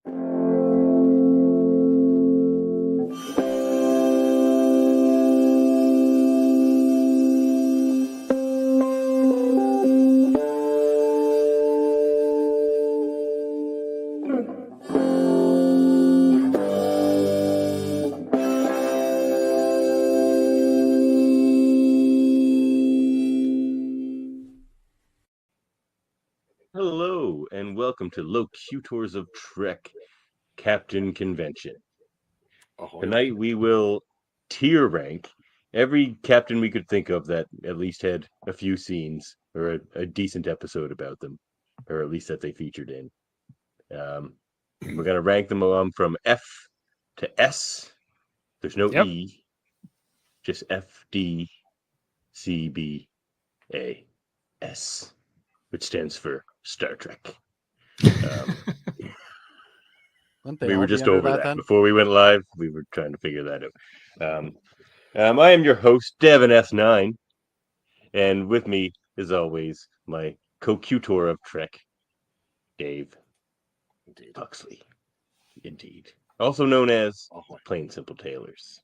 Hello, and welcome to Locutors of Trek Captain Convention. Tonight we will tier rank every captain we could think of that at least had a few scenes or a decent episode about them, or at least that they featured in. We're going to rank them from F to S. There's no E, just F, D, C, B, A, S, which stands for Star Trek. We were just over that before we went live. We were trying to figure that out. I am your host, Devin S9, and with me, as always, my co-cutor of Trek, Dave Huxley. Indeed. Also known as Plain Simple Tailors.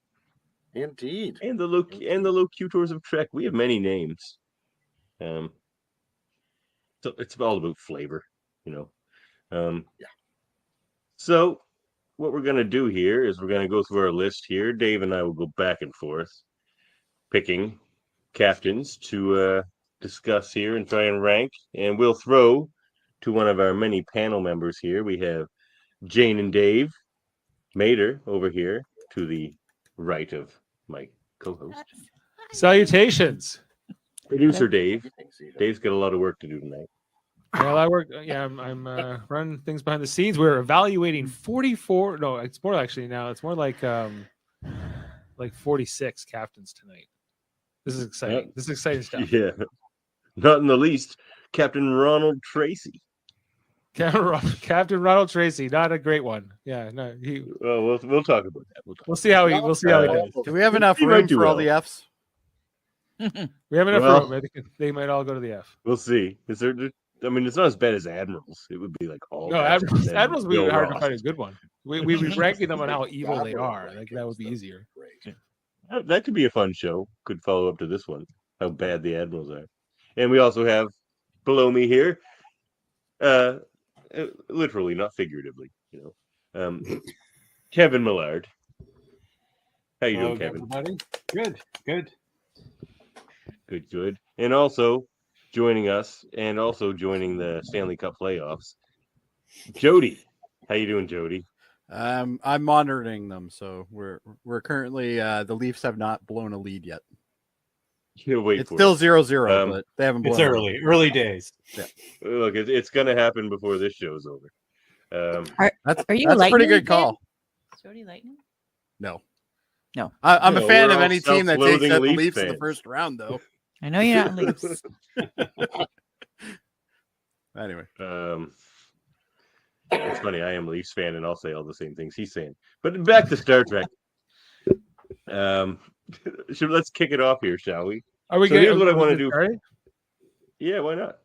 Indeed. And the Locutors of Trek. We have many names. So it's all about flavor, Yeah. So what we're going to do here is we're going to go through our list here. Dave and I will go back and forth, picking captains to discuss here and try and rank. And we'll throw to one of our many panel members here. We have Jane and Dave Mater over here to the right of my co-host. Salutations. Producer Dave. Dave's got a lot of work to do tonight. Well, I work. Yeah, I'm running things behind the scenes. We're evaluating 44. No, it's more actually now. It's more like 46 captains tonight. This is exciting. Yep. This is exciting stuff. Yeah, not in the least. Captain Ronald Tracy. Captain Ronald Tracy, not a great one. Yeah, no. Well, we'll talk about that. We'll see how he does. Do we have enough room for all the Fs? We have enough room. I think they might all go to the F. We'll see. Is there? I mean, it's not as bad as Admirals. It would be like all. No, Admirals would be hard to find a good one. We'd be ranking them on how evil they are. Like that would be easier. That could be a fun show. Could follow up to this one. How bad the Admirals are. And we also have below me here, literally, not figuratively, Kevin Millard. How you doing, Kevin? Everybody? Good. And also joining us, and also joining the Stanley Cup playoffs, Jody. How you doing, Jody? I'm monitoring them, so we're currently the Leafs have not blown a lead yet. It's still 0-0, but they haven't blown. It's early days. Yeah. Look, it's gonna happen before this show's over. That's a pretty good call. Jody Lightning? No. I'm a fan of any team that takes out the Leafs in the first round, though. I know you're not Leafs. Anyway, it's funny. I am a Leafs fan, and I'll say all the same things he's saying. But back to Star Trek. Let's kick it off here, shall we? Are we? So here's what I want to do. Right? Yeah, why not?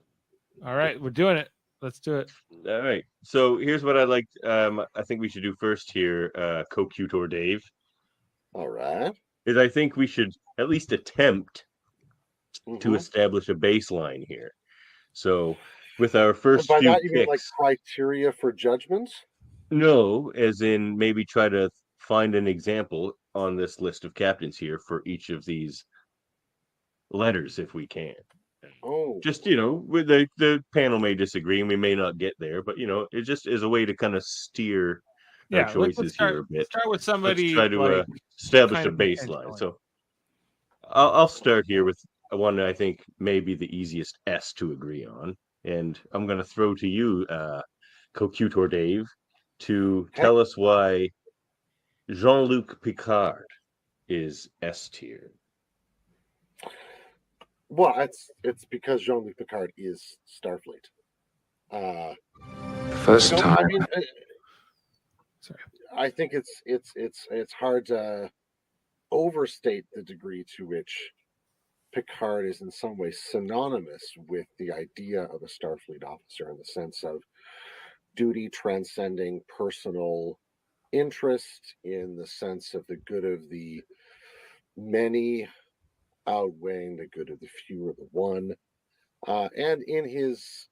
All right, we're doing it. Let's do it. All right. So here's what I'd like. I think we should do first here, co-cutor Dave. All right. Is I think we should at least attempt to establish a baseline here. So with our first few that, you picks, mean like criteria for judgments? No, as in maybe try to find an example on this list of captains here for each of these letters, if we can. Oh, just with the panel may disagree, and we may not get there, but it just is a way to kind of steer our choices here a bit. Let's start with somebody. Let's try to establish a baseline. So I'll start here with one that I think may be the easiest S to agree on, and I'm going to throw to you, co-cutor Dave, to tell us why Jean-Luc Picard is S tier. Well, it's because Jean-Luc Picard is Starfleet. First time. I mean, I think it's hard to overstate the degree to which Picard is in some way synonymous with the idea of a Starfleet officer, in the sense of duty transcending personal interest in the sense of the good of the many outweighing the good of the few or the one, and in his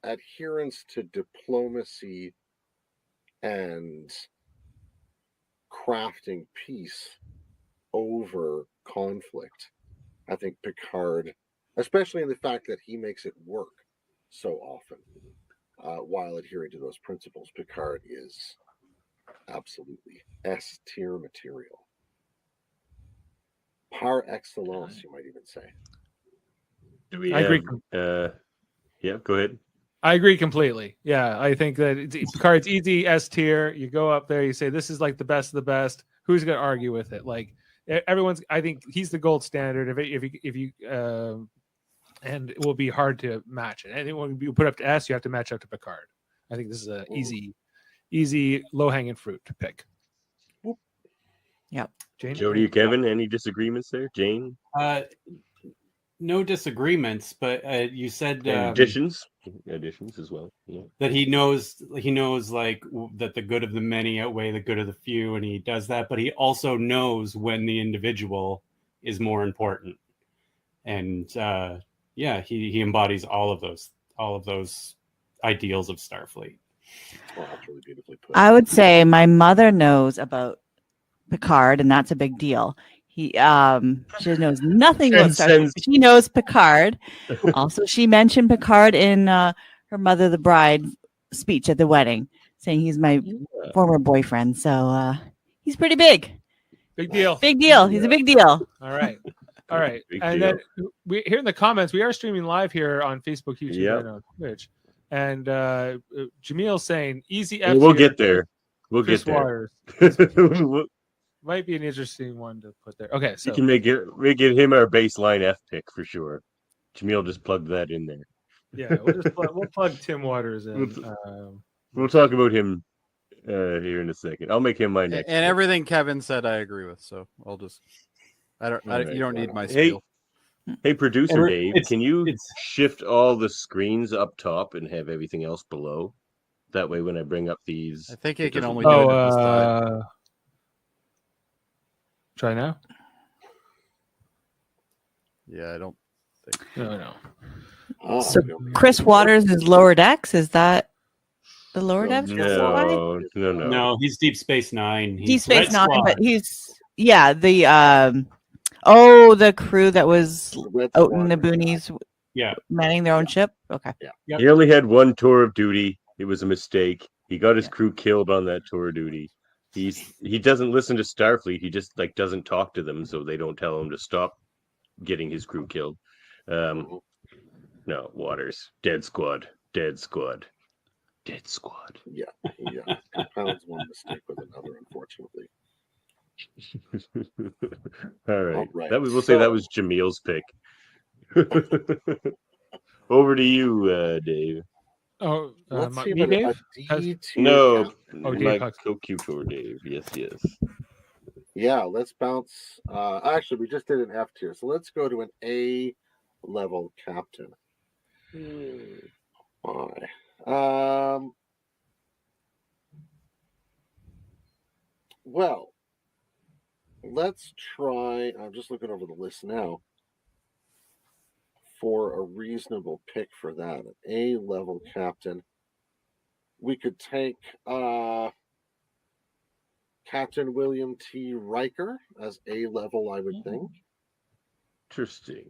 adherence to diplomacy and crafting peace over conflict. I think Picard, especially in the fact that he makes it work so often while adhering to those principles, Picard is absolutely S tier material. Par excellence, you might even say. Do we I agree. Yeah, go ahead. I agree completely. Yeah, I think that Picard's easy S tier. You go up there, you say this is like the best of the best. Who's going to argue with it? Like everyone's. I think he's the gold standard. If you and it will be hard to match it. And when you put up to S, you have to match up to Picard. I think this is a easy low hanging fruit to pick. Yep. Jane, Jody or Kevin, any disagreements there? Jane? No disagreements, but you said additions as well. Yeah. that he knows like that the good of the many outweigh the good of the few, and he does that. But he also knows when the individual is more important, and he embodies all of those ideals of Starfleet. Well, that's really beautifully put. I would say my mother knows about Picard, and that's a big deal. She knows nothing about Star Trek, but she knows Picard. Also, she mentioned Picard in her Mother the Bride speech at the wedding, saying he's my former boyfriend. So he's pretty big. Big deal. Big deal. He's a big deal. All right. All right. Big And deal. then we here in the comments, we are streaming live here on Facebook, YouTube, and on Twitch. And Jamil's saying easy F. We'll get there. We'll Chris get there. Waters. Might be an interesting one to put there. Okay, so you can make it him our baseline F pick for sure. Jamil just plugged that in there. yeah, we'll plug Tim Waters in. We'll talk about him here in a second. I'll make him my next. And everything Kevin said, I agree with. So I'll just. You don't need my spiel. Hey, producer And Dave, can you shift all the screens up top and have everything else below? That way, when I bring up these, I think it can only do it at this time. Try now. Yeah, I don't think. No. Oh, So Chris Waters is Lower Decks. Is that the Lower Decks? No. No, he's Deep Space Nine. Deep Space Nine, but he's the crew that was out in the boonies, manning their own ship. Okay. Yeah. He only had one tour of duty. It was a mistake. He got his crew killed on that tour of duty. He doesn't listen to Starfleet. He just doesn't talk to them, so they don't tell him to stop getting his crew killed. No, Waters, dead squad. Yeah. Compounds one mistake with another, unfortunately. All right. Right. We'll say that was Jamil's pick. Over to you, Dave. Oh, Let's see me, Dave? No, Dave my co-tutor, Dave. Yes. Yeah, let's bounce. Actually, we just did an F tier, so let's go to an A level captain. Well, let's try. I'm just looking over the list now for a reasonable pick for that. An A level captain. We could take Captain William T. Riker as A level, I would think. Interesting.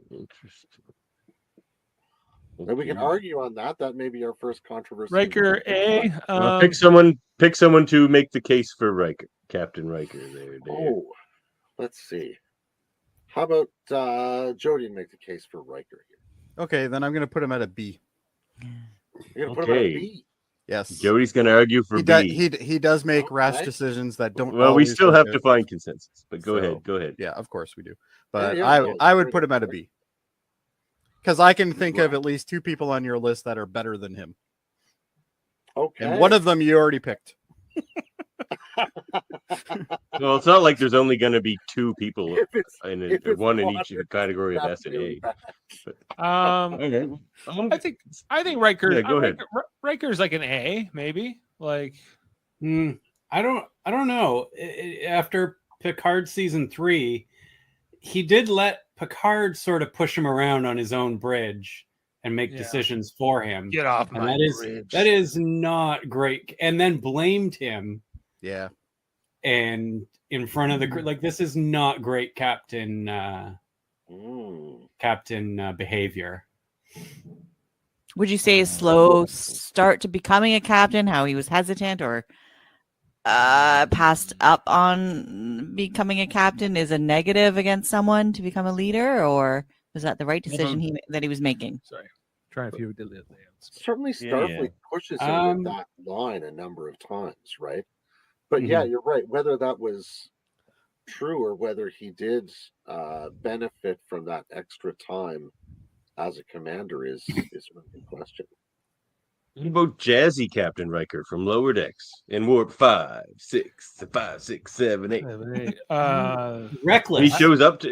And we can argue on that. That may be our first controversy. Riker A. Pick someone to make the case for Riker, Captain Riker. There. Oh, let's see. How about Jody make the case for Riker here? Okay, then I'm going to put him at a B. You're going to put him at a B? Yes. Jody's going to argue for B. He does make rash decisions that don't. Well, we still have to find consensus, but go ahead. Yeah, of course we do. But I would put him at a B. Because I can think of at least two people on your list that are better than him. Okay. And one of them you already picked. Well, it's not like there's only going to be two people If it's one in each category of S and A. Okay. I think Riker. Yeah, go ahead. Riker's like an A, maybe. Like, I don't know. After Picard season 3, he did let Picard sort of push him around on his own bridge and make decisions for him. Get off and my bridge. That is not great. And then blamed him. Yeah. And in front of the like, this is not great captain behavior. Would you say a slow start to becoming a captain, how he was hesitant or passed up on becoming a captain is a negative against someone to become a leader, or was that the right decision that he was making? Sorry, trying a few delays. Certainly, Starfleet pushes him with that line a number of times, right? But yeah, you're right. Whether that was true or whether he did benefit from that extra time as a commander is a really question. What about Jazzy Captain Riker from Lower Decks in Warp 5, 6, 5, 6, 7, 8? Reckless. He shows up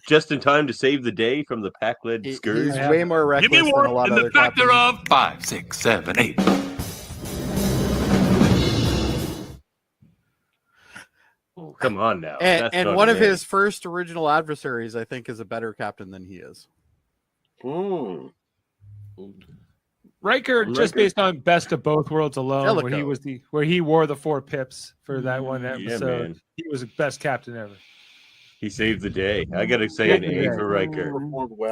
just in time to save the day from the pack-led scourge. He's way more reckless than a lot of other captains. Give me warp in the factor of 5, 6, 7, 8. Oh, come on now. And one of his first original adversaries, I think, is a better captain than he is. Riker, just based on Best of Both Worlds alone, where he wore the 4 pips for that one episode, he was the best captain ever. He saved the day. I gotta say an A for Riker.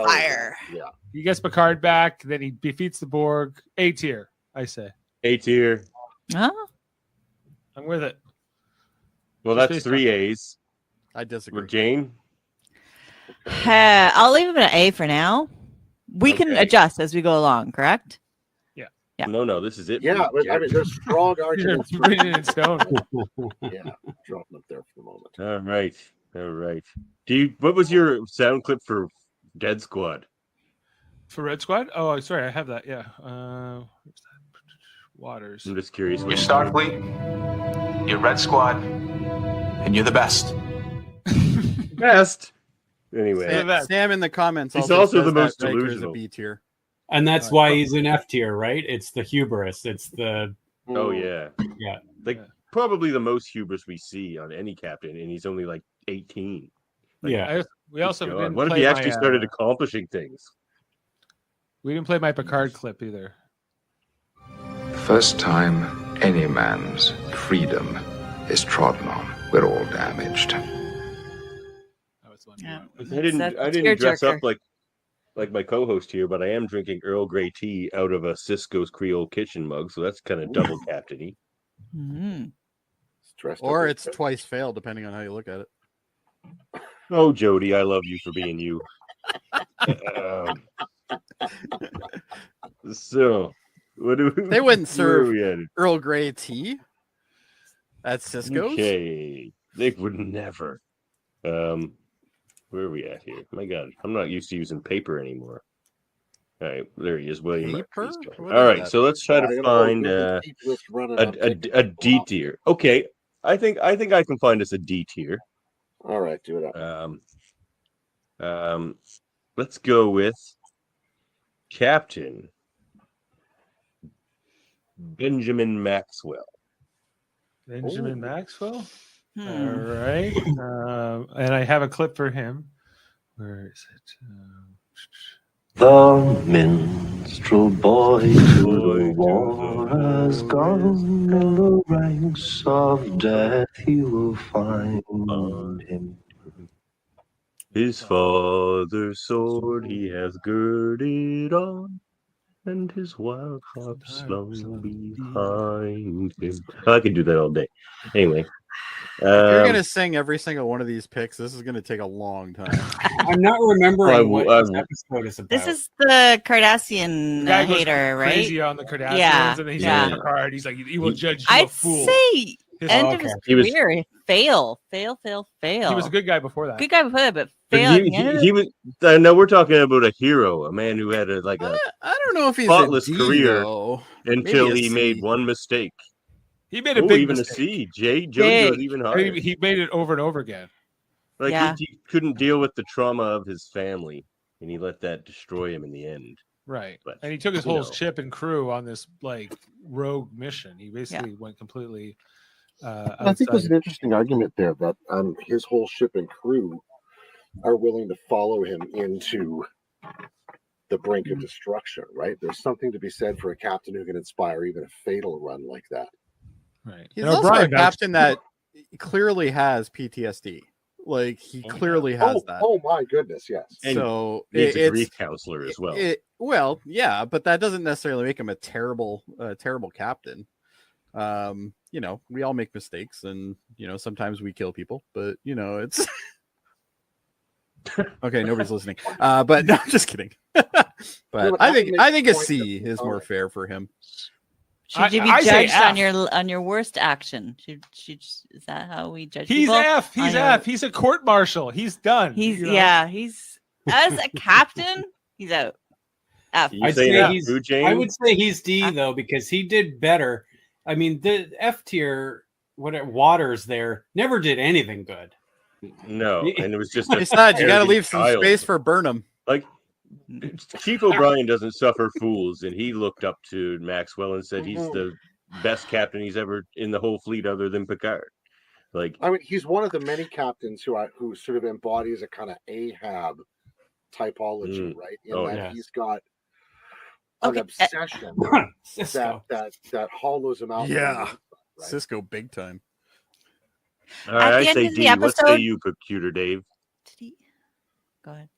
Fire. Yeah. He gets Picard back, then he defeats the Borg. A tier, I say. A tier. Huh? I'm with it. Well, that's 3 A's. I disagree. With Jane? I'll leave him at an A for now. We can adjust as we go along, correct? Yeah. No, this is it. Yeah, I mean, there's strong arguments. Written in stone. Yeah, dropping up there for the moment. All right. What was your sound clip for Dead Squad? For Red Squad? Oh, sorry, I have that. Yeah. Where's that? Waters. I'm just curious. You're Starfleet, you're Red Squad, and you're the best. Best. Anyway, Sam in the comments. He's also the most Riker is a delusional. B tier. And that's why he's an F tier, right? It's the hubris. It's the probably the most hubris we see on any captain, and he's only like 18. We also didn't what if play he actually started accomplishing things? We didn't play my Picard clip either. First time any man's freedom is trodden on, we're all damaged. Yeah. I didn't dress up like my co-host here, but I am drinking Earl Grey tea out of a Cisco's Creole kitchen mug, so that's kind of double captain-y. Or it's twice fail, depending on how you look at it. Oh, Jody, I love you for being you. So, what do they wouldn't serve Earl Grey tea at Cisco's? Okay, they would never. Where are we at here? My God, I'm not used to using paper anymore. All right, there he is, William. Paper? All right, so let's try to find a D tier. Okay, I think I can find us a D tier. All right, do it up. Let's go with Captain Benjamin Maxwell. Benjamin Maxwell? All right. And I have a clip for him. Where is it? The minstrel boy to the war has gone. In the ranks of death you will find him. His father's sword he has girded on, and his wild harp slung behind him. I can do that all day. Anyway. If you're going to sing every single one of these picks, this is going to take a long time. I'm not remembering what this episode is about. This is the Cardassian hater, right? Crazy on the Cardassians, and then he's on the card. He's like, "He will judge you a fool." I'd say end of his career, fail. He was a good guy before that. Good guy before that, but fail. He was. No, we're talking about a hero, a man who had a I don't know if he's spotless a D, career though. until he made one mistake. He made a big even mistake. a C. Jojo is even higher. He made it over and over again. Like he couldn't deal with the trauma of his family, and he let that destroy him in the end. Right. But, and he took his whole ship and crew on this like rogue mission. He basically went completely I think there's an interesting argument there that his whole ship and crew are willing to follow him into the brink of destruction, right? There's something to be said for a captain who can inspire even a fatal run like that. Right. He's also a captain that clearly has PTSD. Like he clearly has that. Oh my goodness, yes. And so he's a grief counselor as well. Well, yeah, but that doesn't necessarily make him a terrible captain. You know, we all make mistakes, and you know, sometimes we kill people, but you know, it's okay. Nobody's listening. But no, I'm just kidding. But I think a C is more fair for him. Should you be judged on your worst action? Is that how we judge? He's people? F. He's F. He's a court martial. He's done. He's He's as a captain. He's out. F. I would say he's D though, because he did better. I mean, the F tier, Waters there never did anything good. No, and it was just. Besides, you got to leave some space for Burnham. Like Chief O'Brien doesn't suffer fools, and he looked up to Maxwell and said he's the best captain he's ever in the whole fleet, other than Picard. Like, I mean, he's one of the many captains who sort of embodies a kind of Ahab typology, right? In that he's got an obsession that hollows him out. Yeah, right? Cisco big time. All right, I say D. What say you, Computer Dave? Go ahead.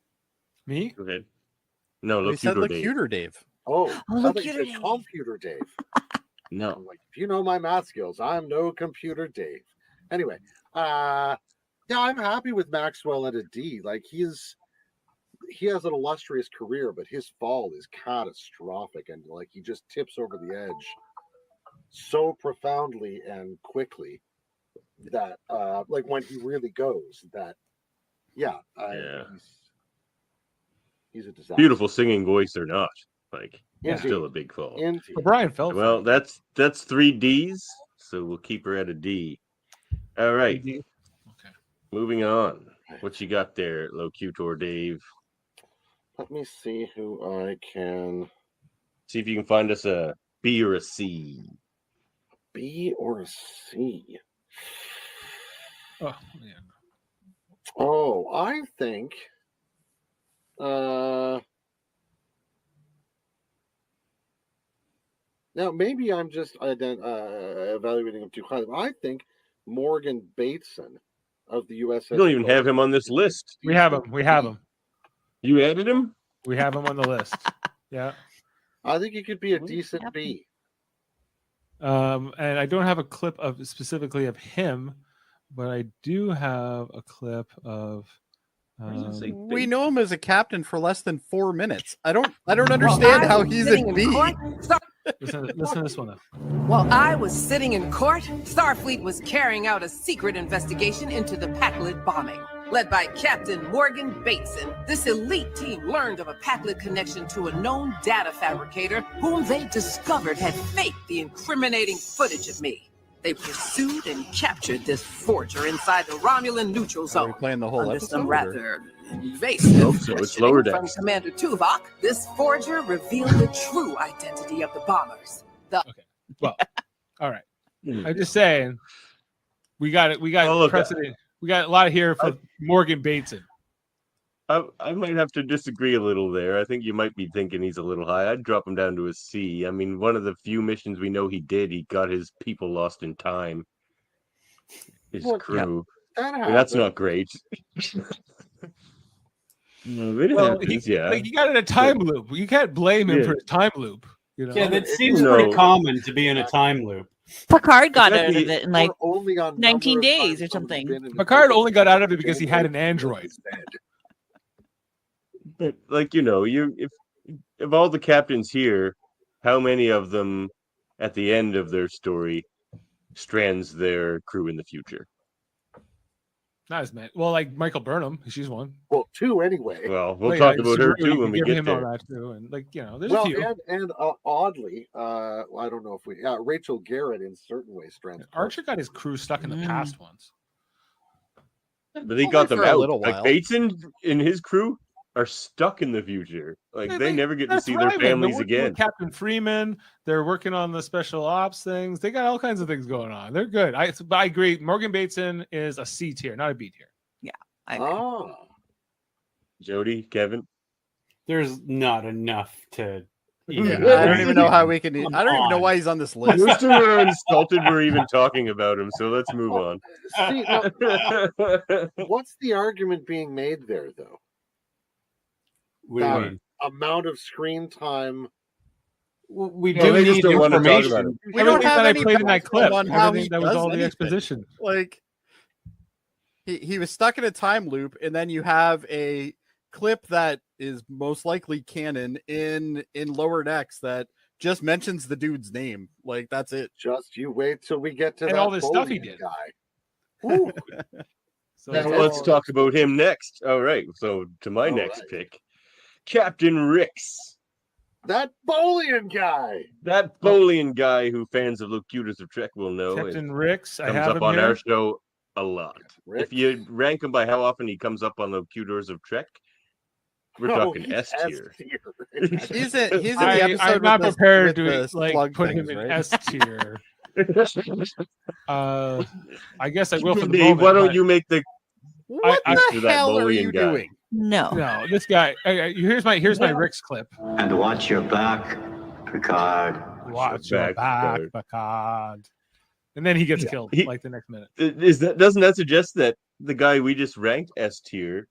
Me? Go ahead. No, Locutor Dave. Oh, Locutor Dave. Computer Dave. No. I'm like, if you know my math skills, I'm no Computer Dave. Anyway, yeah, I'm happy with Maxwell at a D. Like he has an illustrious career, but his fall is catastrophic, and like he just tips over the edge so profoundly and quickly that like when he really goes, that he's a disaster. Beautiful singing voice or not, like still a big fall. Brian felt well. That's 3 Ds, so we'll keep her at a D. All right. Okay. Moving on. What you got there, Locutor Dave? Let me see who I can. See if you can find us a B or a C. B or a C? Oh, yeah. Oh, I think. Now, maybe I'm just evaluating him too highly. I think Morgan Bateson of the USS. You don't even have him on this list. We have him. You added him? We have him on the list. Yeah. I think he could be a decent B. And I don't have a clip specifically of him, but I do have a clip of. We know him as a captain for less than 4 minutes. I don't understand how he's a B. Listen to this one though. While I was sitting in court, Starfleet was carrying out a secret investigation into the Packlet bombing. Led by Captain Morgan Bateson, this elite team learned of a Packlet connection to a known data fabricator whom they discovered had faked the incriminating footage of me. They pursued and captured this forger inside the Romulan neutral zone. Playing the whole under episode, some rather invasive so it's lower from decks. Commander Tuvok, this forger revealed the true identity of the bombers. Okay. Well, all right. I'm just saying, we got it. We got precedent. We got a lot here for Morgan Bateson. I might have to disagree a little there. I think you might be thinking he's a little high. I'd drop him down to a C. I mean, one of the few missions we know he did, he got his people lost in time. His crew. Yeah, that's not great. No, he got in a time loop. You can't blame him for a time loop. You know? Yeah, that seems pretty common to be in a time loop. Picard got out of it in like 19 days or something. Picard only got out of it because he had an android. But like, you know, if all the captains here, how many of them at the end of their story strands their crew in the future? Not as many. Well, like Michael Burnham, she's one. Well, 2 anyway. Well, we'll Like, talk about her Saru, too you when could we give get him all there. that too, and like there's Well, a few. and oddly, well, I don't know if we Rachel Garrett in certain ways strengths. Archer got his crew stuck in the past once. But they Only got them for a out. little Like while. Bateson and his crew are stuck in the future. Like they never get to they're see their thriving. They're families working with again. Captain Freeman, they're working on the special ops things. They got all kinds of things going on. They're good. I agree. Morgan Bateson is a C tier, not a B tier. Ah, Jody, Kevin. There's not enough to. Yeah, I don't even know how we can. I don't even know why he's on this list. Most of are insulted we're even talking about him, so let's move on. see, now, what's the argument being made there, though? What do you About mean? amount of screen time. Well, we Well, do they just need don't want to talk about information. him. We don't Everything have that I any played in that clip. on how Everything he that was does all the anything. exposition. Like he was stuck in a time loop, and then you have a clip that is most likely canon in Lower Decks that just mentions the dude's name. Like that's it. Just you wait till we get to And that all this stuff he Bolian did. guy. Ooh, So Now it's let's all- talk about him next. All right. So to my All next right. pick, Captain Rix. that Bolian guy. That Bolian guy who fans of Locutors of Trek will know Captain Rix. I comes have up him on here. our show a lot. Rix. If you rank him by how often he comes up on Locutors of Trek, we're talking he's S tier. He's in the I'm episode. not with prepared the to like slug put things, him in right? S tier. I guess I will for the Dave, moment. why don't but you make the What I- after the that hell are Bolian you guy. doing? No. No, this guy. Here's my Rix clip. And watch your back, Picard. Watch your back, back, Picard. Picard. And then he gets killed He- like the next minute. doesn't that suggest that the guy we just ranked S tier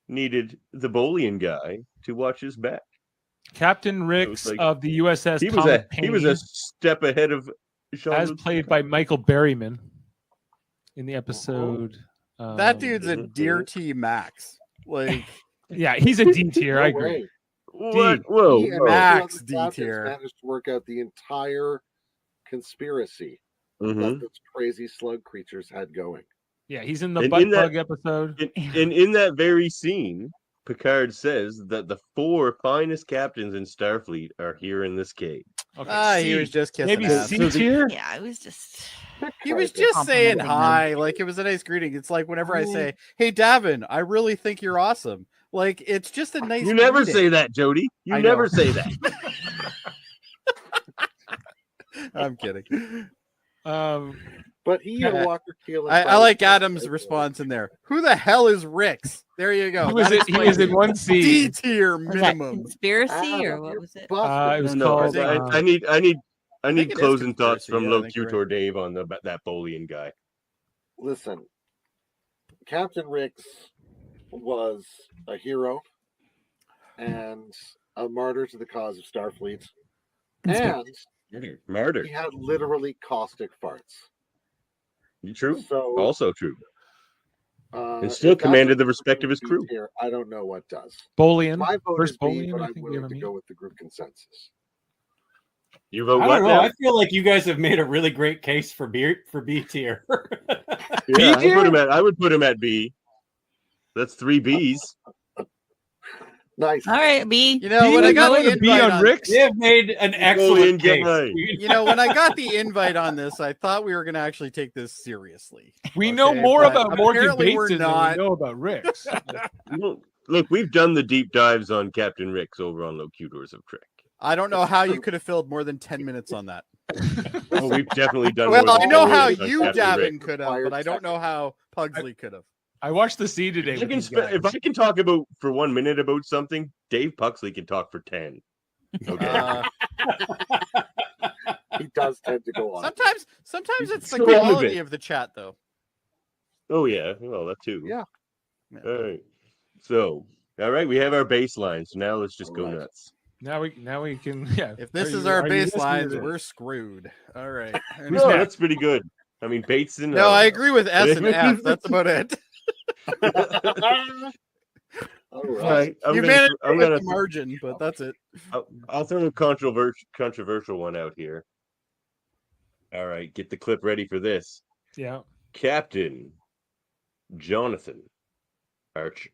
needed the Bolian guy to watch his back? Captain Rix like- of the USS He was Thomas he was a Paine, step ahead of Sean as Luke played Picard. by Michael Berryman in the episode. That dude's a mhm, Dear mhm. T Max. Like Yeah, he's a D tier. I No agree. way. What? D. Whoa, He and whoa. Max the other captains D tier. managed to work out the entire conspiracy Mhm. that those crazy slug creatures had going. Yeah, he's in the And butt in that- plug episode. And in that very scene, Picard says that the 4 finest captains in Starfleet are here in this cave. Okay, he C. was just kissing Maybe ass. C tier. Yeah, I was just. He was Picard just saying complimenting hi. Like it was a nice greeting. It's like whenever I say, "Hey, Davin, I really think you're awesome." Like it's just a nice. You never greeting. say that, Jody. You I know. never say that. I'm kidding. But he and Yeah. Walker Keelan. I like Adam's response in there. Who the hell is Rix? There you go. He was That he was in explains it. one D C. tier Was that minimum. conspiracy or what was it? It was No, called. I need I think it is closing thoughts conspiracy, from yeah, I think you're Locutor Dave on that Bolian guy. Listen, Captain Rix was a hero and a martyr to the cause of Starfleet, and Martyr. he had literally caustic farts. True. So, Also true. And if still that's commanded what the respect of his B crew. tier, I don't know what does. Bolian. My vote First is B, Bolian, but I I'm think we willing ever to meet. go with the group consensus. You vote I what don't know. now? I feel like you guys have made a really great case for B tier. Yeah, tier? I would put him at B. That's 3 Bs. Nice. All right, B. You know, when I got the B invite on on, Rix. They have made an Bolian excellent case. guy. you know, when I got the invite on this, I thought we were going to actually take this seriously. We know Okay, more but about Morgan apparently we're Bateson not. than we know about Rix. Look, we've done the deep dives on Captain Rix over on Locutors of Trek. I don't know how you could have filled more than 10 minutes on that. Oh, we've definitely done. Well, more I than know 10 how minutes on you, Captain Rix. Davin, could have, but I don't know how Pugsley could have. I watched the C today. If I with can these guys. if I can talk about for 1 minute about something, Dave Puxley can talk for 10. Okay. He does tend to go on. Sometimes it's the Go on a quality bit. of the chat, though. Oh yeah, well that too. Yeah. All right. So, all right, we have our baseline. So now let's just go All right. nuts. Now we can. Yeah. If this Are is you- our are you listening to baselines, this? we're screwed. All right. No, next? that's pretty good. I mean, Bateson. No, I agree with S and F. That's about it. All All right. right, You managed with the margin, but that's it. I'll throw a controversial one out here. All right, get the clip ready for this. Yeah. Captain Jonathan Archer.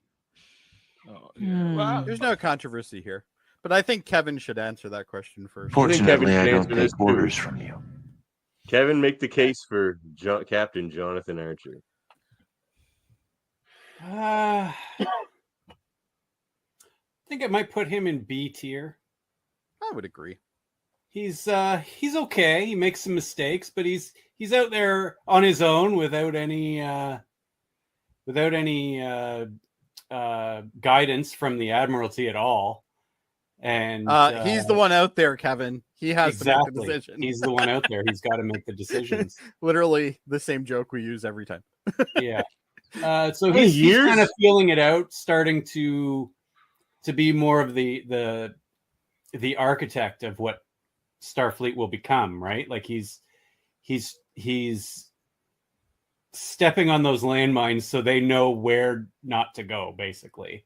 Oh, yeah. Well, There's no controversy here, but I think Kevin should answer that question first. Fortunately, I should don't answer this take too. orders from you. Kevin, make the case for Captain Jonathan Archer. I think I might put him in B tier. I would agree. He's okay. He makes some mistakes, but he's out there on his own without any guidance from the Admiralty at all. And he's the one out there, Kevin. He has to make the exactly. decision. He's the one out there. He's got to make the decisions. Literally the same joke we use every time. Yeah. So he's kind of feeling it out, starting to be more of the architect of what Starfleet will become, right? Like he's stepping on those landmines so they know where not to go, basically.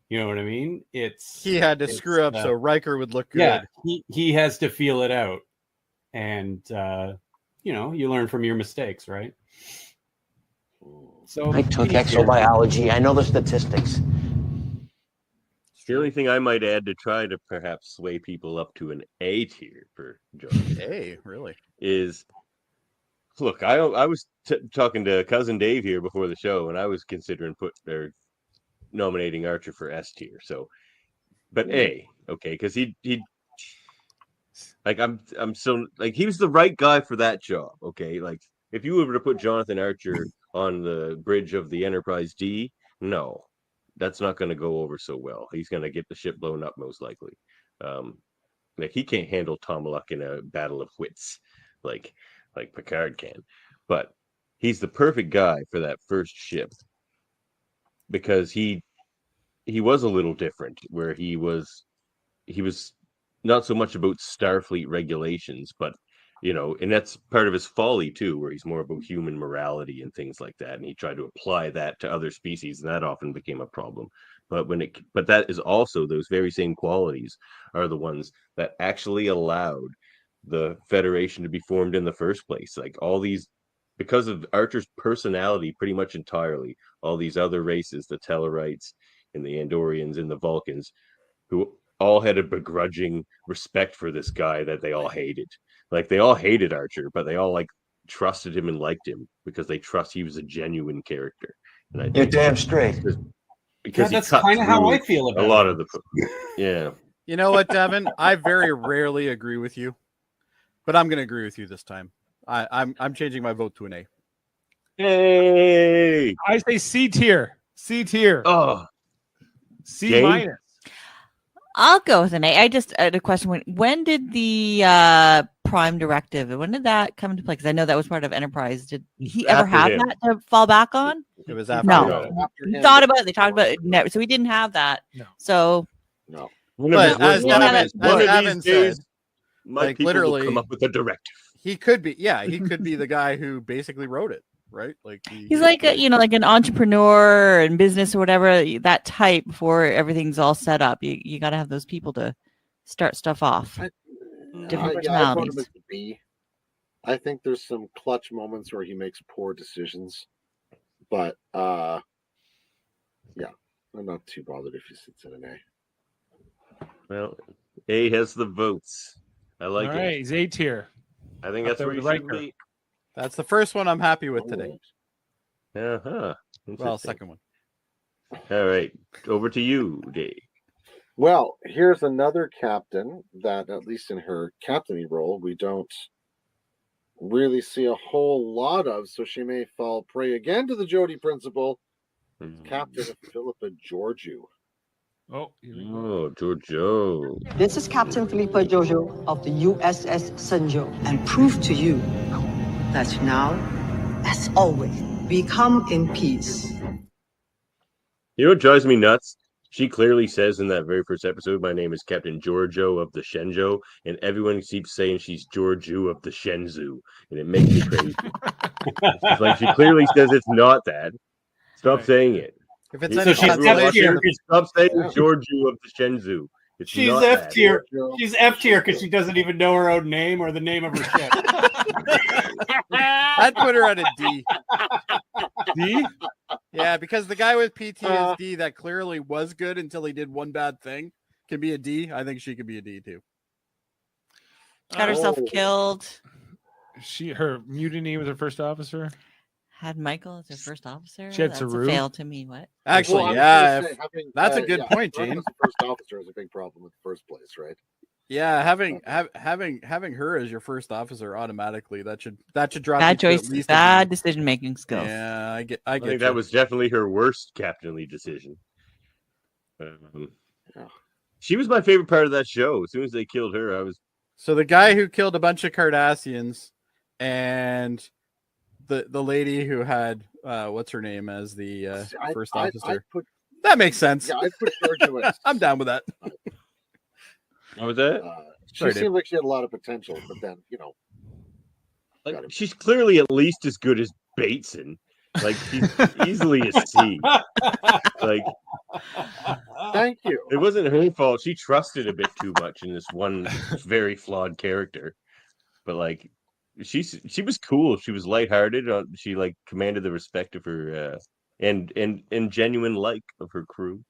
You know what I mean? He had to screw up so Riker would look good. Yeah, he has to feel it out. And you learn from your mistakes, right? So I took exobiology. I know the statistics. The only thing I might add to try to perhaps sway people up to an A tier for Jonathan. A, really? Is, look, I was talking to cousin Dave here before the show, and I was considering nominating Archer for S tier. So, but A, okay, because he like he was the right guy for that job. Okay, like if you were to put Jonathan Archer on the bridge of the Enterprise D, no, that's not going to go over so well. He's going to get the ship blown up most likely. Like he can't handle Tomalak in a battle of wits like Picard can. But he's the perfect guy for that first ship because he was a little different, where he was not so much about Starfleet regulations, but and that's part of his folly too, where he's more about human morality and things like that, and he tried to apply that to other species, and that often became a problem. But that is also, those very same qualities are the ones that actually allowed the Federation to be formed in the first place. Like all these, because of Archer's personality, pretty much entirely, all these other races, the Tellarites and the Andorians and the Vulcans, who all had a begrudging respect for this guy that they all hated. Like they all hated Archer, but they all like trusted him and liked him because they trust he was a genuine character. And I think You're damn straight. Because that's kind of how I feel about a lot of the. Yeah. You know what, Devin? I very rarely agree with you, but I'm going to agree with you this time. I'm changing my vote to an A. Hey, I say C tier. C tier. Oh, C minus. I'll go with an A. I just had a question. When did the Prime Directive, when did that come into play? Because I know that was part of Enterprise. Did he ever have that to fall back on? It was after. No. He thought about it. They talked about it. No, so we didn't have that. No. So. No. But as Evan said, my like people literally will come up with a directive. He could be, he could be the guy who basically wrote it, right? Like he's like like an entrepreneur in business or whatever, that type. Before everything's all set up, you got to have those people to start stuff off. Different personalities. I voted B. I think there's some clutch moments where he makes poor decisions, but I'm not too bothered if he sits in an A. Well, A has the votes. I like All it. right, he's A tier. I think that's where you should be. That's the first one I'm happy with today. Well, second one. All right, over to you, Dave. Well, here's another captain that, at least in her captainy role, we don't really see a whole lot of, so she may fall prey again to the Jody principle. Captain Philippa Georgiou. Oh, Giorgio. This is Captain Philippa Georgiou of the USS Sanjo, and prove to you that now, as always, we come in peace. You know what drives me nuts? She clearly says in that very first episode, my name is Captain Giorgio of the Shenzhou, and everyone keeps saying she's Giorgio of the Shenzhou, and it makes me crazy. It's like she clearly says it's not that. Stop saying it. If it's so she's F tier. Stop saying Giorgio of the Shenzhou. She's F tier. She's F tier because she doesn't even know her own name or the name of her ship. I'd put her at a D. D? Yeah, because the guy with PTSD that clearly was good until he did one bad thing can be a D. I think she could be a D too. Got herself killed. Her mutiny with her first officer. Had Michael as her first officer. She had That's Saru. a fail to me. What? Actually, Well, yeah, say, having, that's a good point, running Gene. as the first officer is a big problem in the first place, right? Yeah, having her as your first officer automatically that should drop Bad you to at choice. least a Bad D. decision making skills. Yeah, I get think that was definitely her worst captainly decision. She was my favorite part of that show. As soon as they killed her, I was. So the guy who killed a bunch of Cardassians and the lady who had what's her name as the first officer. That makes sense. Yeah, I'd put Giorgio in. I'm down with that. What was that? She seemed like she had a lot of potential, but then like, she's clearly at least as good as Bateson. Like she's easily a C. Like, thank you. It wasn't her fault. She trusted a bit too much in this one very flawed character. But like, she was cool. She was lighthearted. She like commanded the respect of her and genuine like of her crew.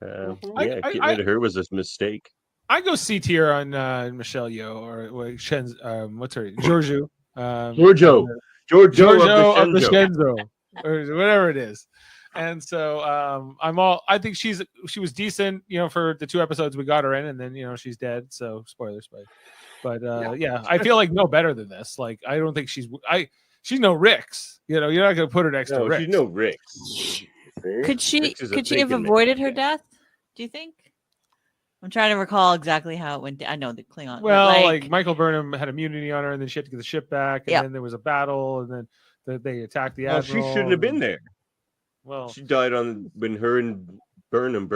Getting rid of her was a mistake. I go C tier on Michelle Yeoh or Shen's. What's her Giorgio? Giorgio of the Shenzo, or whatever it is. And so I think she was decent, for the 2 episodes we got her in, and then she's dead. So spoilers, but yeah, I feel like no better than this. Like I don't think she's no Rix. You're not going to put her next to Rix. She's no Rix. Could she have avoided her death? Do you think? I'm trying to recall exactly how it went. I know the Klingon. Well, like Michael Burnham had immunity on her, and then she had to get the ship back, and then there was a battle, and then they attacked the admiral. She shouldn't have been there. Well, she died when her and Burnham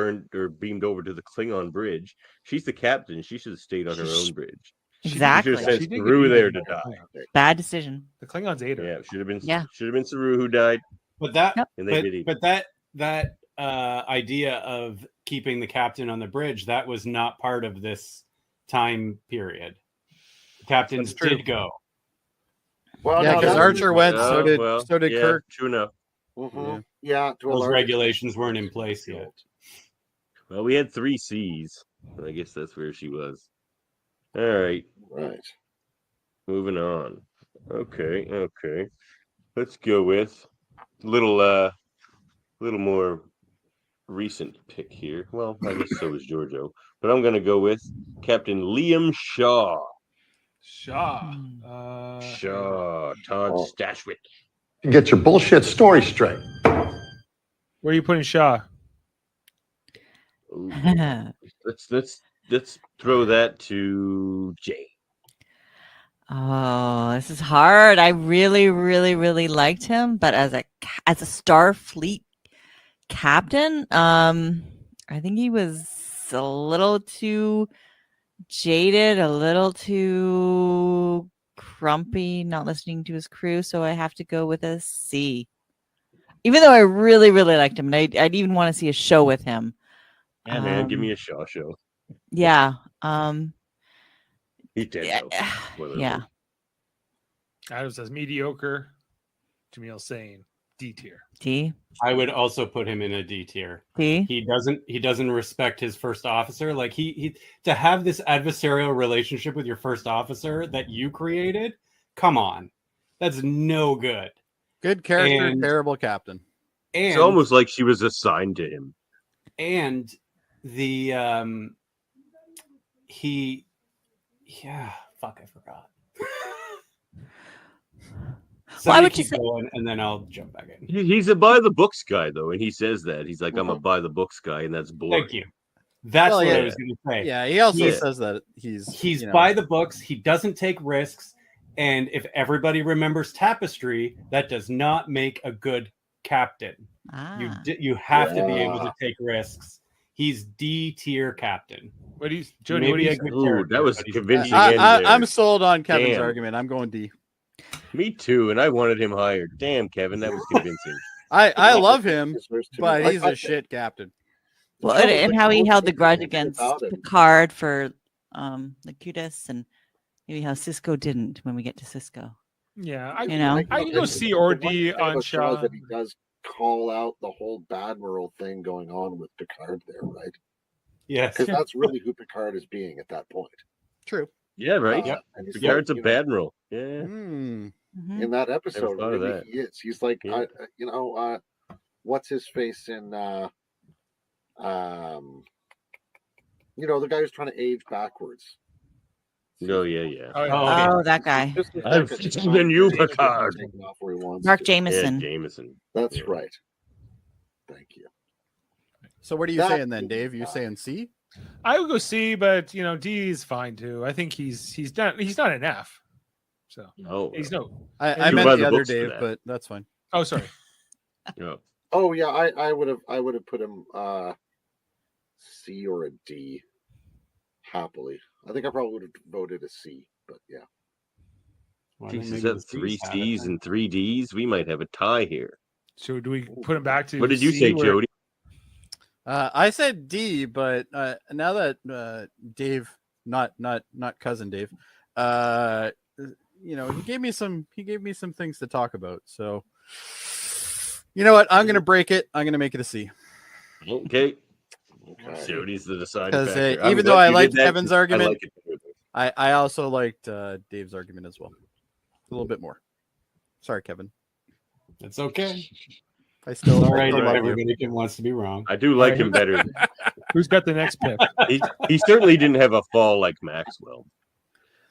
beamed over to the Klingon bridge. She's the captain. She should have stayed on her own bridge. Exactly. She should have sent Saru there to die. Bad decision. The Klingons ate her. Yeah, should have been Saru who died. But that, and they did eat. But that idea of keeping the captain on the bridge, that was not part of this time period. The captains did go. Well, yeah, because Archer went, so did Kirk. True enough. Mm-hmm. Yeah, those regulations weren't in place yet. Well, we had 3 C's. I guess that's where she was. All right. Right. Moving on. Okay. Let's go with a little more recent pick here. Well, I guess so is Giorgio, but I'm going to go with Captain Liam Shaw. Todd Stashwick. Get your bullshit story straight. Where are you putting Shaw? Let's throw that to Jay. Oh, this is hard. I really, really, really liked him, but as a Starfleet captain, I think he was a little too jaded, a little too grumpy, not listening to his crew. So I have to go with a C. Even though I really, really liked him, and I'd even want to see a show with him. Yeah, man, give me a Shaw show. Yeah. He did. Yeah. Adams says mediocre. Jamil saying D tier. D. I would also put him in a D tier. D. He doesn't respect his first officer. Like he to have this adversarial relationship with your first officer that you created. Come on, that's no good. Good character, terrible captain. And it's almost like she was assigned to him. And the I forgot. Why would you say? And then I'll jump back in. He's a by the books guy, though, and he says that he's like, I'm a by the books guy, and that's boring. Thank you. That's what I was going to say. Yeah, he also says that he's by the books. He doesn't take risks, and if everybody remembers Tapestry, that does not make a good captain. You have to be able to take risks. He's D tier captain. What do you, Jody? What do you? That was convincing. I'm sold on Kevin's argument. I'm going D. Me too, and I wanted him higher. Damn, Kevin, that was convincing. I love him, but he's a shit captain. Well, and how he held the grudge against Picard for Locutus, and Maybe how Cisco didn't when we get to Cisco. Yeah, You know? I can go C or D The one thing on about Shaw is Shaw. that he does call out the whole Badmiral thing going on with Picard there, right? Yes. Because that's really who Picard is being at that point. True. Yeah, right. And he's Picard's like, a you know, Badmiral. Yeah. in that episode, thought of really, that. he is. He's like, Yeah. what's his face in, the guy who's trying to age backwards. Oh yeah. Oh, that guy. I'm fitter than you, Picard. Mark Jameson. Yeah, Jameson. That's Yeah. right. Thank you. So what are you That saying then, Dave? You saying C? I would go C, but D is fine too. I think he's not an F. So he's no. I You meant buy the the other books for Dave, that. but that's fine. Oh, sorry. Yeah. Oh yeah, I would have put him C or a D happily. I think I probably would have voted a C, but yeah. Jesus, that's 3 C's and 3 D's. We might have a tie here. So do we put him back to? What did you C say, where- Jody? I said D, but now that Dave, not cousin Dave, he gave me some things to talk about. So you know what? I'm gonna break it. I'm gonna make it a C. Okay. Jody's the deciding Because factor. I'm even glad though I you liked did that, Kevin's 'cause I argument, like it. I also liked Dave's argument as well. A little bit more. Sorry, Kevin. It's okay. I still It's all right. I still love you. Everybody wants to be wrong. I do like him better. Who's got the next pick? He certainly didn't have a fall like Maxwell.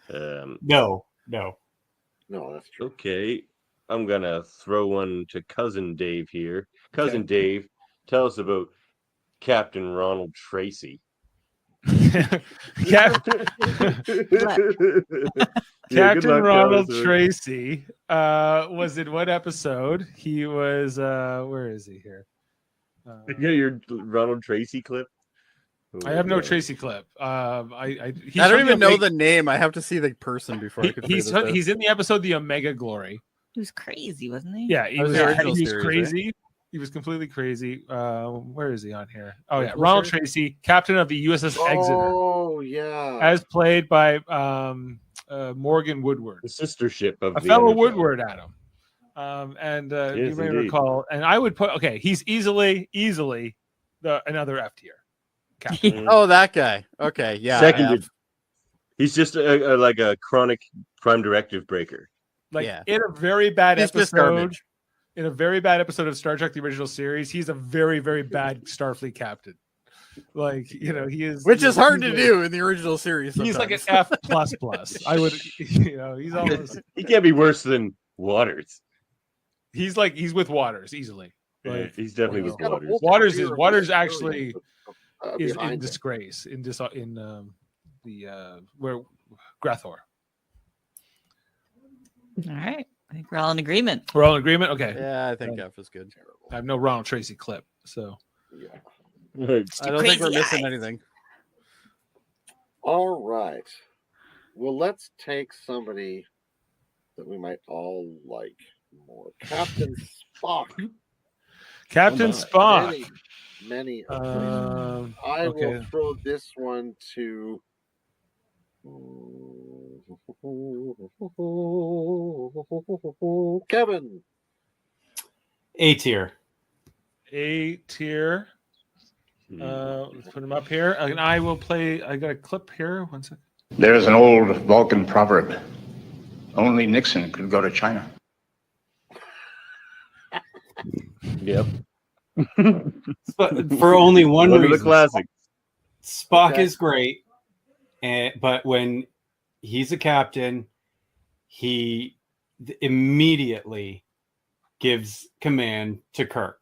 No, that's true. Okay, I'm gonna throw one to cousin Dave here. Cousin Dave, tell us about Captain Ronald Tracy. Captain Ronald Tracy was in what episode? He was where is he here? Yeah, your Ronald Tracy clip. I have no Tracy clip. I don't even know the name. I have to see the person before I could. He's in the episode The Omega Glory. He was crazy, wasn't he? Yeah, he That was was, the original he was series, crazy. right? He was completely crazy. Where is he on here? Oh yeah, Original Ronald series? Tracy, captain of the USS Exeter, Oh yeah. as played by Morgan Woodward, The sister ship of a the fellow Enterprise. Woodward, Adam. You Yes, may indeed. recall, and I would put he's easily another F tier. Captain. Oh, that guy. Okay, yeah. Seconded. He's just like a chronic prime directive breaker. Like Yeah. in a very bad He's just episode. garbage. In a very bad episode of Star Trek: The Original Series, he's a very, very bad Starfleet captain. Like he is, Which is hard to he's do in the original series. He's like an sometimes. F plus plus. I would, he's almost. He can't be worse than Waters. He's with Waters easily. Like, He's definitely with got a Waters. whole Waters career is of Waters experience, actually is in behind him. disgrace where Grathor. All right. I think we're all in agreement. We're all in agreement. Okay. Yeah, I think F is good. I have no Ronald Tracy clip, so Yeah. I don't think we're Crazy missing eyes. anything. All right. Well, let's take somebody that we might all like more. Captain Spock. Captain Spock. Many of them. I will throw this one to Kevin. A tier. A tier. Let's put him up here, and I will play. I got a clip here. 1 second. There's an old Vulcan proverb. Only Nixon could go to China. Yep. But for only one One of the reason. classics. Spock Okay. is great, but when he's a captain, he immediately gives command to Kirk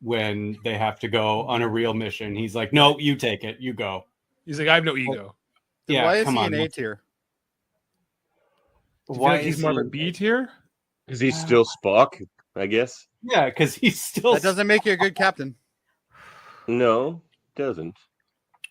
when they have to go on a real mission. He's like, "No, you take it. You go." He's like, I have no ego. Then Yeah, why is come he on. an A tier? Do you feel Why like he's is more of a he- B tier? Is he still Spock? I guess. Yeah, because he's still. That doesn't make you a good captain. No, doesn't.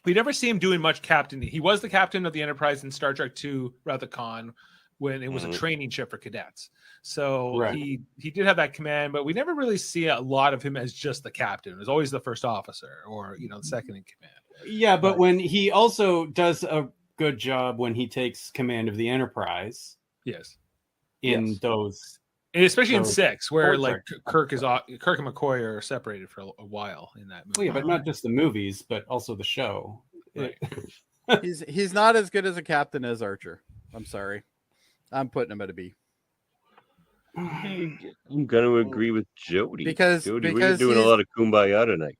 We never see him doing much captain. He was the captain of the Enterprise in Star Trek II Wrath of the Khan when it was a training ship for cadets. So Right. he did have that command, but we never really see a lot of him as just the captain. It was always the first officer or the second in command. Yeah, but when he also does a good job when he takes command of the Enterprise. Yes. In those, and especially in those 6, where Star like Trek Kirk and McCoy are separated for a while in that movie. Well, yeah, but not just the movies, but also the show. Right. He's not as good as a captain as Archer. I'm sorry. I'm putting him at a B. I'm going to agree with Jody. Because we're doing a lot of kumbaya tonight.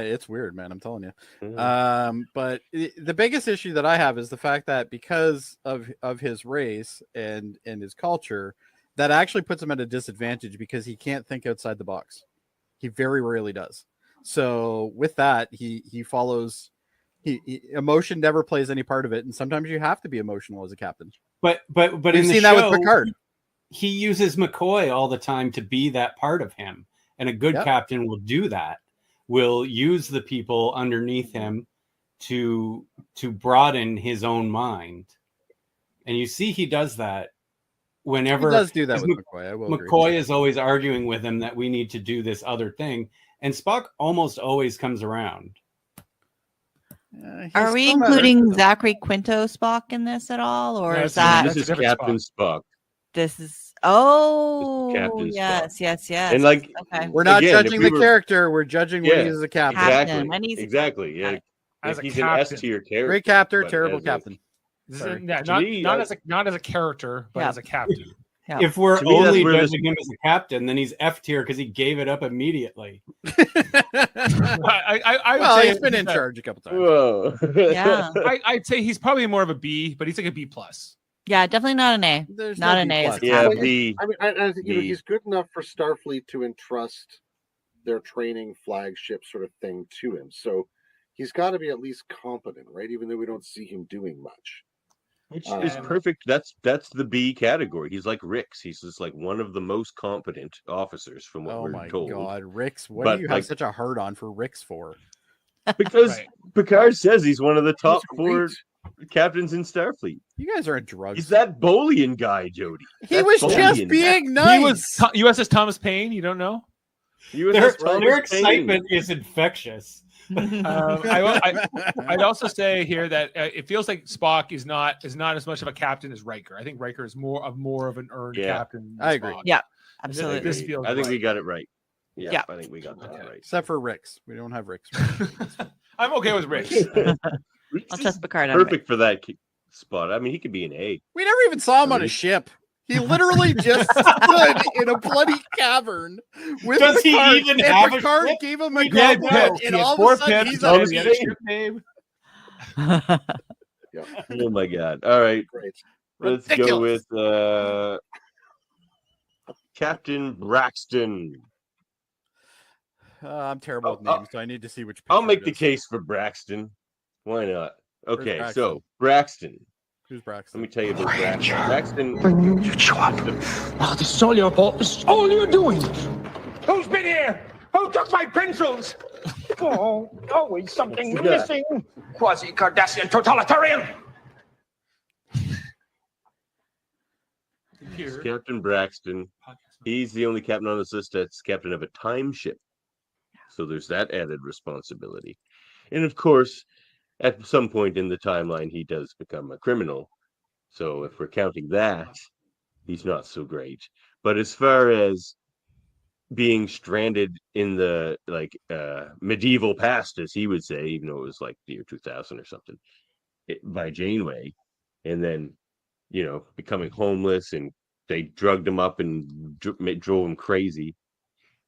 It's weird, man. I'm telling you. Mm. But the biggest issue that I have is the fact that because of his race and his culture, that actually puts him at a disadvantage because he can't think outside the box. He very rarely does. So with that, he follows. Emotion never plays any part of it, and sometimes you have to be emotional as a captain. But We've in the seen show, that with Picard. He uses McCoy all the time to be that part of him, and a good captain will do that. Will use the people underneath him to broaden his own mind, and you see he does that whenever he does do that with McCoy. I will McCoy agree. is always arguing with him that we need to do this other thing, and Spock almost always comes around. Are we including Zachary Quinto Spock in this at all, or is that this is Captain Spock? This is Captain yes, Spock. yes, yes. And like okay, We're not judging the character. We're judging when he's a captain. Exactly. When he's exactly. Yeah. As a He's captain. an S tier character. Great captain, but terrible as a- captain. Sorry. Yeah, Not as a character, but as a captain. If we're To me, that's only where this- judging him as a captain, then he's F tier because he gave it up immediately. I would Well, say he's been in charge a couple times. Whoa. Yeah. I'd say he's probably more of a B, but he's like a B plus. Yeah, definitely not an A. There's Not no an B A as plus. a Yeah, captain. B. I mean, I think B. he's good enough for Starfleet to entrust their training flagship sort of thing to him. So he's got to be at least competent, right? Even though we don't see him doing much. Which is perfect. That's the B category. He's like Rix. He's just like one of the most competent officers from what Oh we're my told. God, Rix! What But, do you have like- such a hard on for Rix for? Because Right. Picard says he's one of the top He's 4 great. captains in Starfleet. You guys are on drugs. He's that Bolian guy, Jody. He That was just Bolian. being nice. He was USS Thomas Paine. You don't know? USS Thomas Their Paine. excitement is infectious. I'd also say here that it feels like Spock is not as much of a captain as Riker. I think Riker is more of an earned Yeah. captain. than I agree. Spock. Yeah, I absolutely. This feels think we right. got it right. Yeah, Yeah. I think we got that right. Except for Rix. We don't have Rix. I'm okay with Rich. I'll trust Picard on Perfect for that spot. I mean, he could be an A. We never even saw him on a ship. He literally just stood in a bloody cavern with Does he Picard, even and have a Picard ship? gave him a He had gun, pets. and He had all 4 of a sudden pets. he's All on the the other ship. ship name. Oh my God! All right, Great. let's go with Captain Braxton. I'm terrible with Oh, names, so I need to see which. I'll Picard make the is. case for Braxton. Why not? Okay, Braxton? so Braxton. Who's Braxton? Let me tell you about Braxton. Braxton. You chot. Oh, this is all your fault. This is all you're doing. Who's been here? Who took my pencils? Oh, always something What's that? missing. Quasi-Cardassian totalitarian. It's Captain Braxton. He's the only captain on this list that's captain of a time ship. So there's that added responsibility. And of course, at some point in the timeline, he does become a criminal. So if we're counting that, he's not so great. But as far as being stranded in the medieval past, as he would say, even though it was like the year 2000 or something, by Janeway, and then becoming homeless, and they drugged him up and drove him crazy,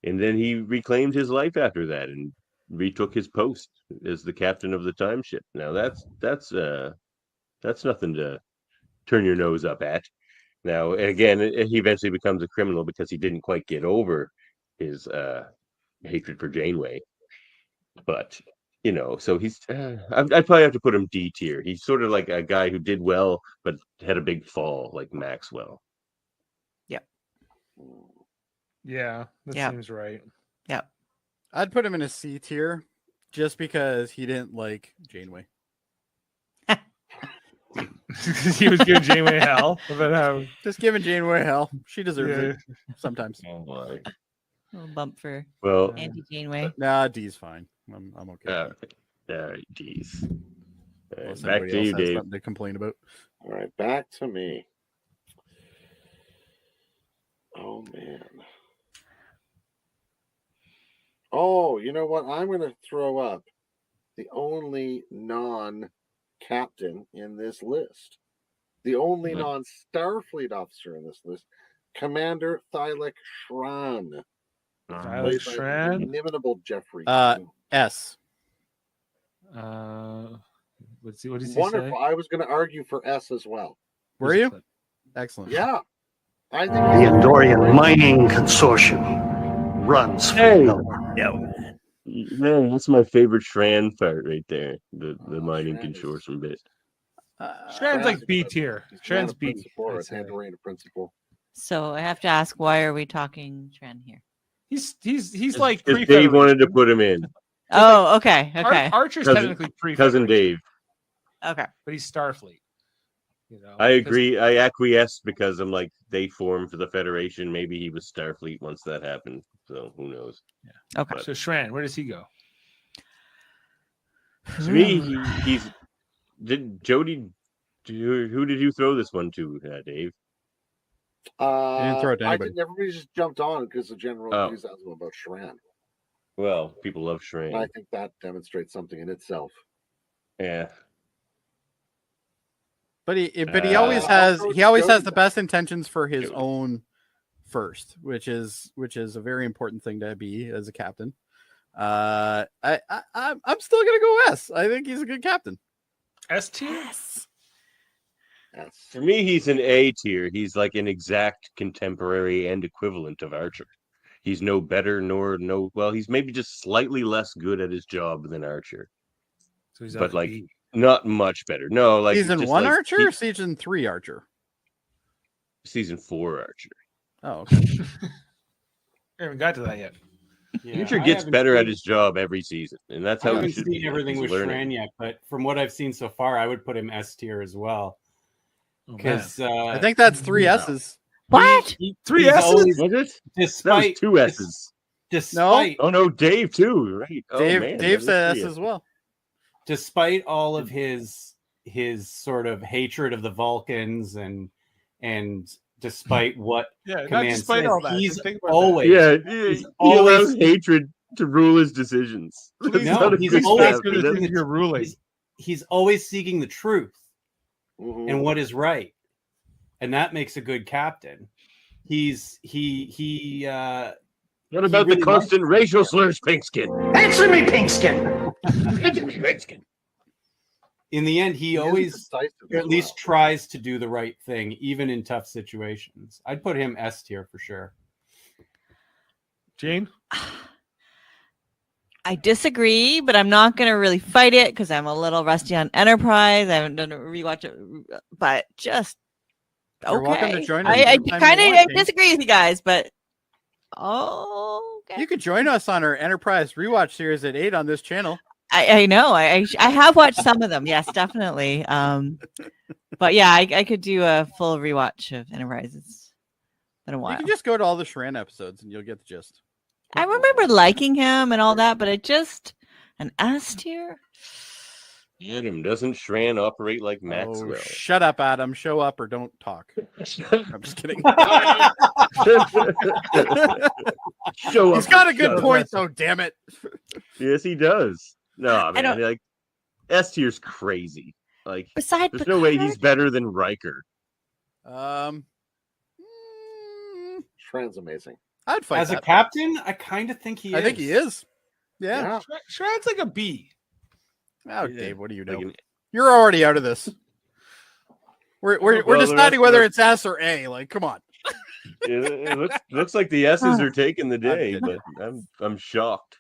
and then he reclaimed his life after that and retook his post as the captain of the time ship. Now that's nothing to turn your nose up at. Now, again, he eventually becomes a criminal because he didn't quite get over his hatred for Janeway. But so he's I'd probably have to put him D tier. He's sort of like a guy who did well but had a big fall, like Maxwell. Yeah, that Yeah. seems right. Yeah. I'd put him in a C tier, just because he didn't like Janeway. He was giving Janeway hell. But, Just giving Janeway hell. She deserves Yeah. it sometimes. Oh my. Little bump for Well, Andy Janeway. Nah, D's fine. I'm okay. all right, D's. Unless Back anybody to else you, has Dave. something to complain about. All right, back to me. Oh man. Oh, you know what? I'm going to throw up the only non-captain in this list. The only non-Starfleet officer in this list, Commander Thylek Shran. Thylek Shran? The inimitable Jeffrey. S. What does he Wonderful. say? I was going to argue for S as well. Were you? Excellent. Yeah. I think The Andorian Mining Consortium runs for Man, that's my favorite Shran part right there. The mining consortium bit. Shran's like B tier. Shran's B. It's Andorian principle. So I have to ask, why are we talking Shran here? He's like Because Dave wanted to put him in. Oh, okay. Okay. Archer's Cousin- technically pre Cousin Dave. Okay. but he's Starfleet. You know, I agree. I acquiesce because I'm like, they formed for the Federation. Maybe he was Starfleet once that happened. So who knows? Yeah. Okay. So Shran, where does he go? To me, he's. Did Jody? Who did you throw this one to, Dave? didn't throw it to anybody. Everybody just jumped on because the general enthusiasm about Shran. Well, people love Shran. And I think that demonstrates something in itself. Yeah. But he always has the best intentions for his own first, which is a very important thing to be as a captain. I'm still gonna go S. I think he's a good captain. S tier. Yes. For me, he's an A tier. He's like an exact contemporary and equivalent of Archer. He's no better well, he's maybe just slightly less good at his job than Archer. So he's but like not much better. No, like season 1 Archer, or season 3 Archer? Season 4 Archer. Oh, okay. I haven't got to that yet. Archer gets better at his job every season, and that's how I he haven't should seen be. everything He's with learning. Shran yet, but from what I've seen so far, I would put him S tier as well. Because I think that's 3 S's. What? 3 S's? Was it? Despite that was 2 S's. Despite oh no, Dave too, right? Dave said S as well. Despite all of his sort of hatred of the Vulcans and despite what Command despite says, all that, he's just think about always he allows hatred to rule his decisions. He's always seeking the truth and what is right, and that makes a good captain. What about the constant racial slurs, Pinkskin? Answer me, Pinkskin. Answer me, Pinkskin. In the end, he always at least tries to do the right thing, even in tough situations. I'd put him S tier for sure. Jane? I disagree, but I'm not going to really fight it because I'm a little rusty on Enterprise. I haven't done a rewatch, but just okay. You're welcome to join us I anytime kind you of want, Jane. disagree with you guys, but okay. You could join us on our Enterprise rewatch series at 8 on this channel. I know. I have watched some of them. Yes, definitely. But yeah, I could do a full rewatch of Enterprise. It's been a while. You can just go to all the Shran episodes and you'll get the gist. I remember liking him and all that, but it just an S tier. Adam, doesn't Shran operate like Oh, Maxwell? shut up, Adam. Show up or don't talk. I'm just kidding. Show up. He's got a good point, though. Damn it. Yes, he does. No, I mean, don't- like S tier's crazy. Like, Besides there's no way he's better than Riker. Shran's amazing. I'd fight As a that. captain, I kind of think he is. I think he is. Yeah. Shran's like a B. Oh, Dave, what do you know? Like You're already out of this. We're well, deciding whether it's S or A. Like, come on. it looks like the S's are taking the day, but I'm shocked.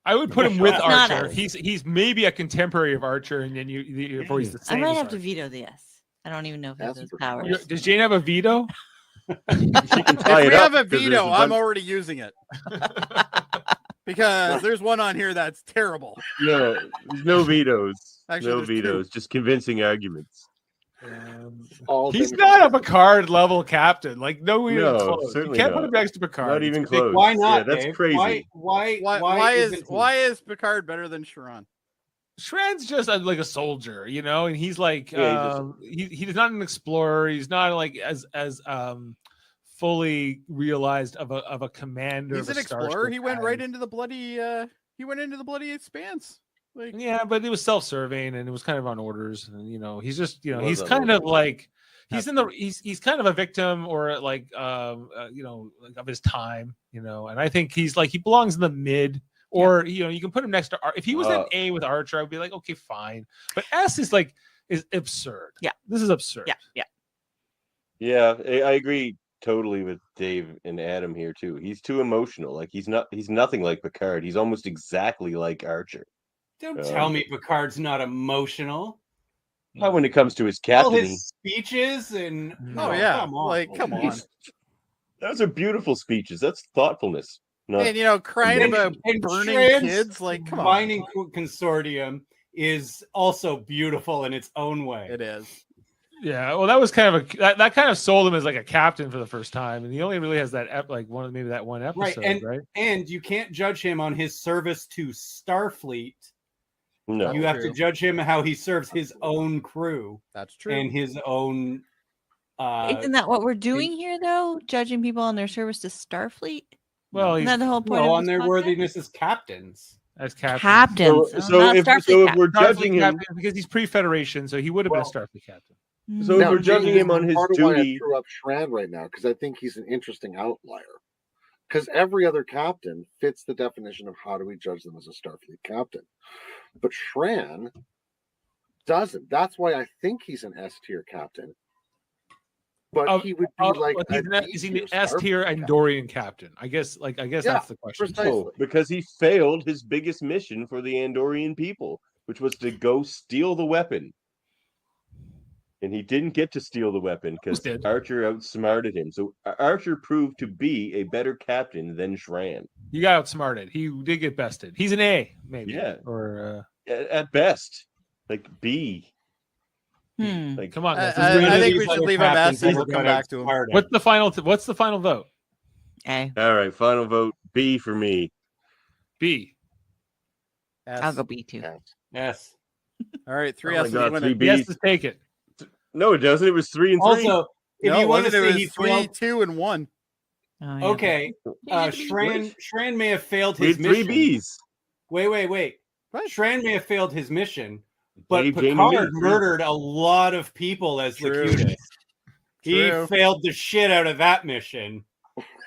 I would put him with It's not Archer. S. He's maybe a contemporary of Archer, and then before he's the I same. might as have to Archer. veto the S. I don't even know if he has those You- powers. Does Jane have a veto? If we have a veto, I'm already using it. Because there's one on here that's terrible. No, there's no vetoes. Actually, No there's vetoes, just convincing arguments. He's not a Picard level captain. Like no even No, close. You certainly can't not. put him next to Picard. Not even It's ridiculous. close. Why not? Yeah, that's Dave? crazy. Why Why is Picard better than Sharon? Shred's just like a soldier, you know, and he's like Yeah, he's not an explorer. He's not like as fully realized of a commander. He's of an a explorer. starship He went as- right into the bloody. He went into the bloody expanse. Like, Yeah, but it was self-serving and it was kind of on orders. And you know, he's just It he's was on kind of orders. like he's kind of a victim or like you know, like of his time, you know. And I think he's like he belongs in the mid. Or you know, you can put him next to if he was an A with Archer, I'd be like, okay, fine. But S is absurd. Yeah, this is absurd. Yeah, I agree totally with Dave and Adam here too. He's too emotional. Like he's nothing like Picard. He's almost exactly like Archer. Don't tell me Picard's not emotional. Not when it comes to his All captain. his speeches and oh yeah, come on. like come on. Those are beautiful speeches. That's thoughtfulness. Not And you know, crying about And burning trans kids, like come on. Mining Consortium is also beautiful in its own way. It is. Yeah, well, that was kind of that kind of sold him as like a captain for the first time, and he only really has that maybe that one episode, right? And you can't judge him on his service to Starfleet. No, you have to judge him how he serves his own crew. That's true. And his own. Isn't that what we're doing here, though? Judging people on their service to Starfleet? Well, isn't that the whole point? No, of on this their podcast? worthyworthiness as captains. As captains. Captains. So if we're judging him, captain, because he's pre-Federation, so he would have been a Starfleet captain. So if we're judging him on his part of why I duty, threw up Shran right now because I think he's an interesting outlier. Because every other captain fits the definition of how do we judge them as a Starfleet captain, but Shran doesn't. That's why I think he's an S tier captain. But he would be like is he an S tier Andorian captain? I guess that's the question. No, because he failed his biggest mission for the Andorian people, which was to go steal the weapon. And he didn't get to steal the weapon because Archer outsmarted him. So Archer proved to be a better captain than Shran. He got outsmarted. He did get bested. He's an A, maybe. Yeah. Or at best, like B. Like, come on. I think we should leave him S and we'll come back to him. What's the final vote? A. All right, final vote B for me. B. S. I'll go B too. Yes. All right, three Oh my S's. God, win three it. Bs. Yes, let's take it. No, it doesn't. It was 3 and 3. Also, if No, you want to it say was he 3, failed, 2, and 1. okay. Shran may have failed we his had 3 mission. Bs. Wait. Shran may have failed his mission, but Dave, Jamie, Picard me. murdered a lot of people as Locutus. He True. failed the shit out of that mission.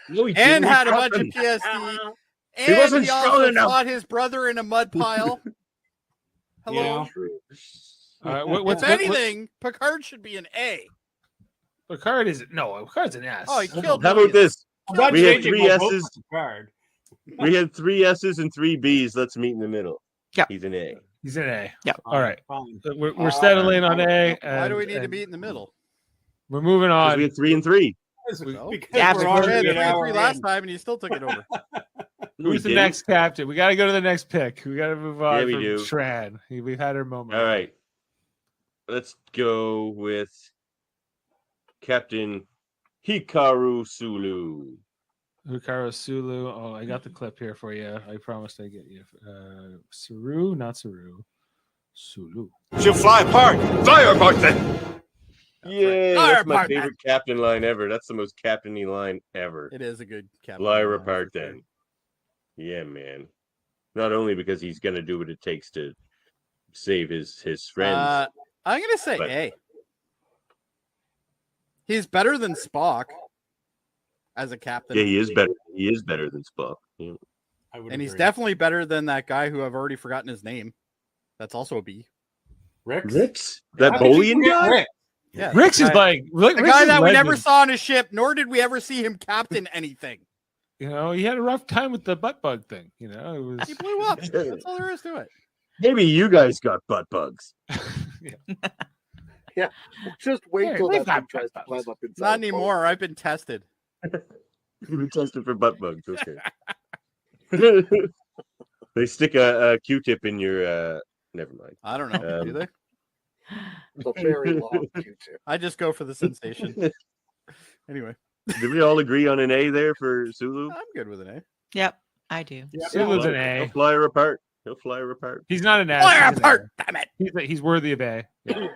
No, he And didn't. had a bunch of Nothing. PTSD. He And wasn't he strong also enough. fought his brother in a mud pile. Hello. Yeah. What's If anything, Picard should be an A. Picard's an S. Oh, he killed How me. about this? I'm not We had changing 3 my vote S's. for Picard. We had 3 S's and 3 B's. Let's meet in the middle. Yep. He's an A. He's an A. Yep. All right. Fine. We're settling on A. Why do we and- need to and meet in the middle? We're moving Because on. we had 3 and 3. Because Yeah, we're but We already had an 3 hour last in. time, and you still took it over. Who's the didn't. next captain? We got to go to the next pick. We got to move on Yeah, we from do. Shran. We've had our moment. All right. Let's go with Captain Hikaru Sulu. Hikaru Sulu. Oh, I got the clip here for you. I promised I'd get you. Saru, not Saru. Sulu. She'll fly apart. Fly apart then. Yeah, Fly that's my apart, favorite captain line ever. That's the most captainy line ever. It is a good captain. Fly her apart then. Yeah, man. Not only because he's going to do what it takes to save his friends. I'm going to say But- A. He's better than Spock as a captain. Yeah, he is better. He is better than Spock. Yeah. I would And he's agree. definitely better than that guy who I've already forgotten his name. That's also a B. Rix. Rix? That How did you Bolian forget guy? Rix? Yeah, Rix is the like guy Rix is that we never legend. saw on his ship, nor did we ever see him captain anything. You know, he had a rough time with the butt bug thing. You know, it was. He blew up. That's all there is to it. Maybe you guys got butt bugs. Yeah, just wait Hey, till we've that got thing tries to climb up inside. Not a boat. anymore. I've been tested. You were tested for butt bugs. Okay. They stick a Q-tip in your. Never mind. I don't know. Do they? It's a very long Q-tip. I just go for the sensation. Anyway, Did we all agree on an A there for Sulu? I'm good with an A. Yep, I do. Sulu's an A. Fly her apart. He'll fly her apart. He's not an ass. Fly her He's an apart, A. damn it. He's worthy of A. Yeah.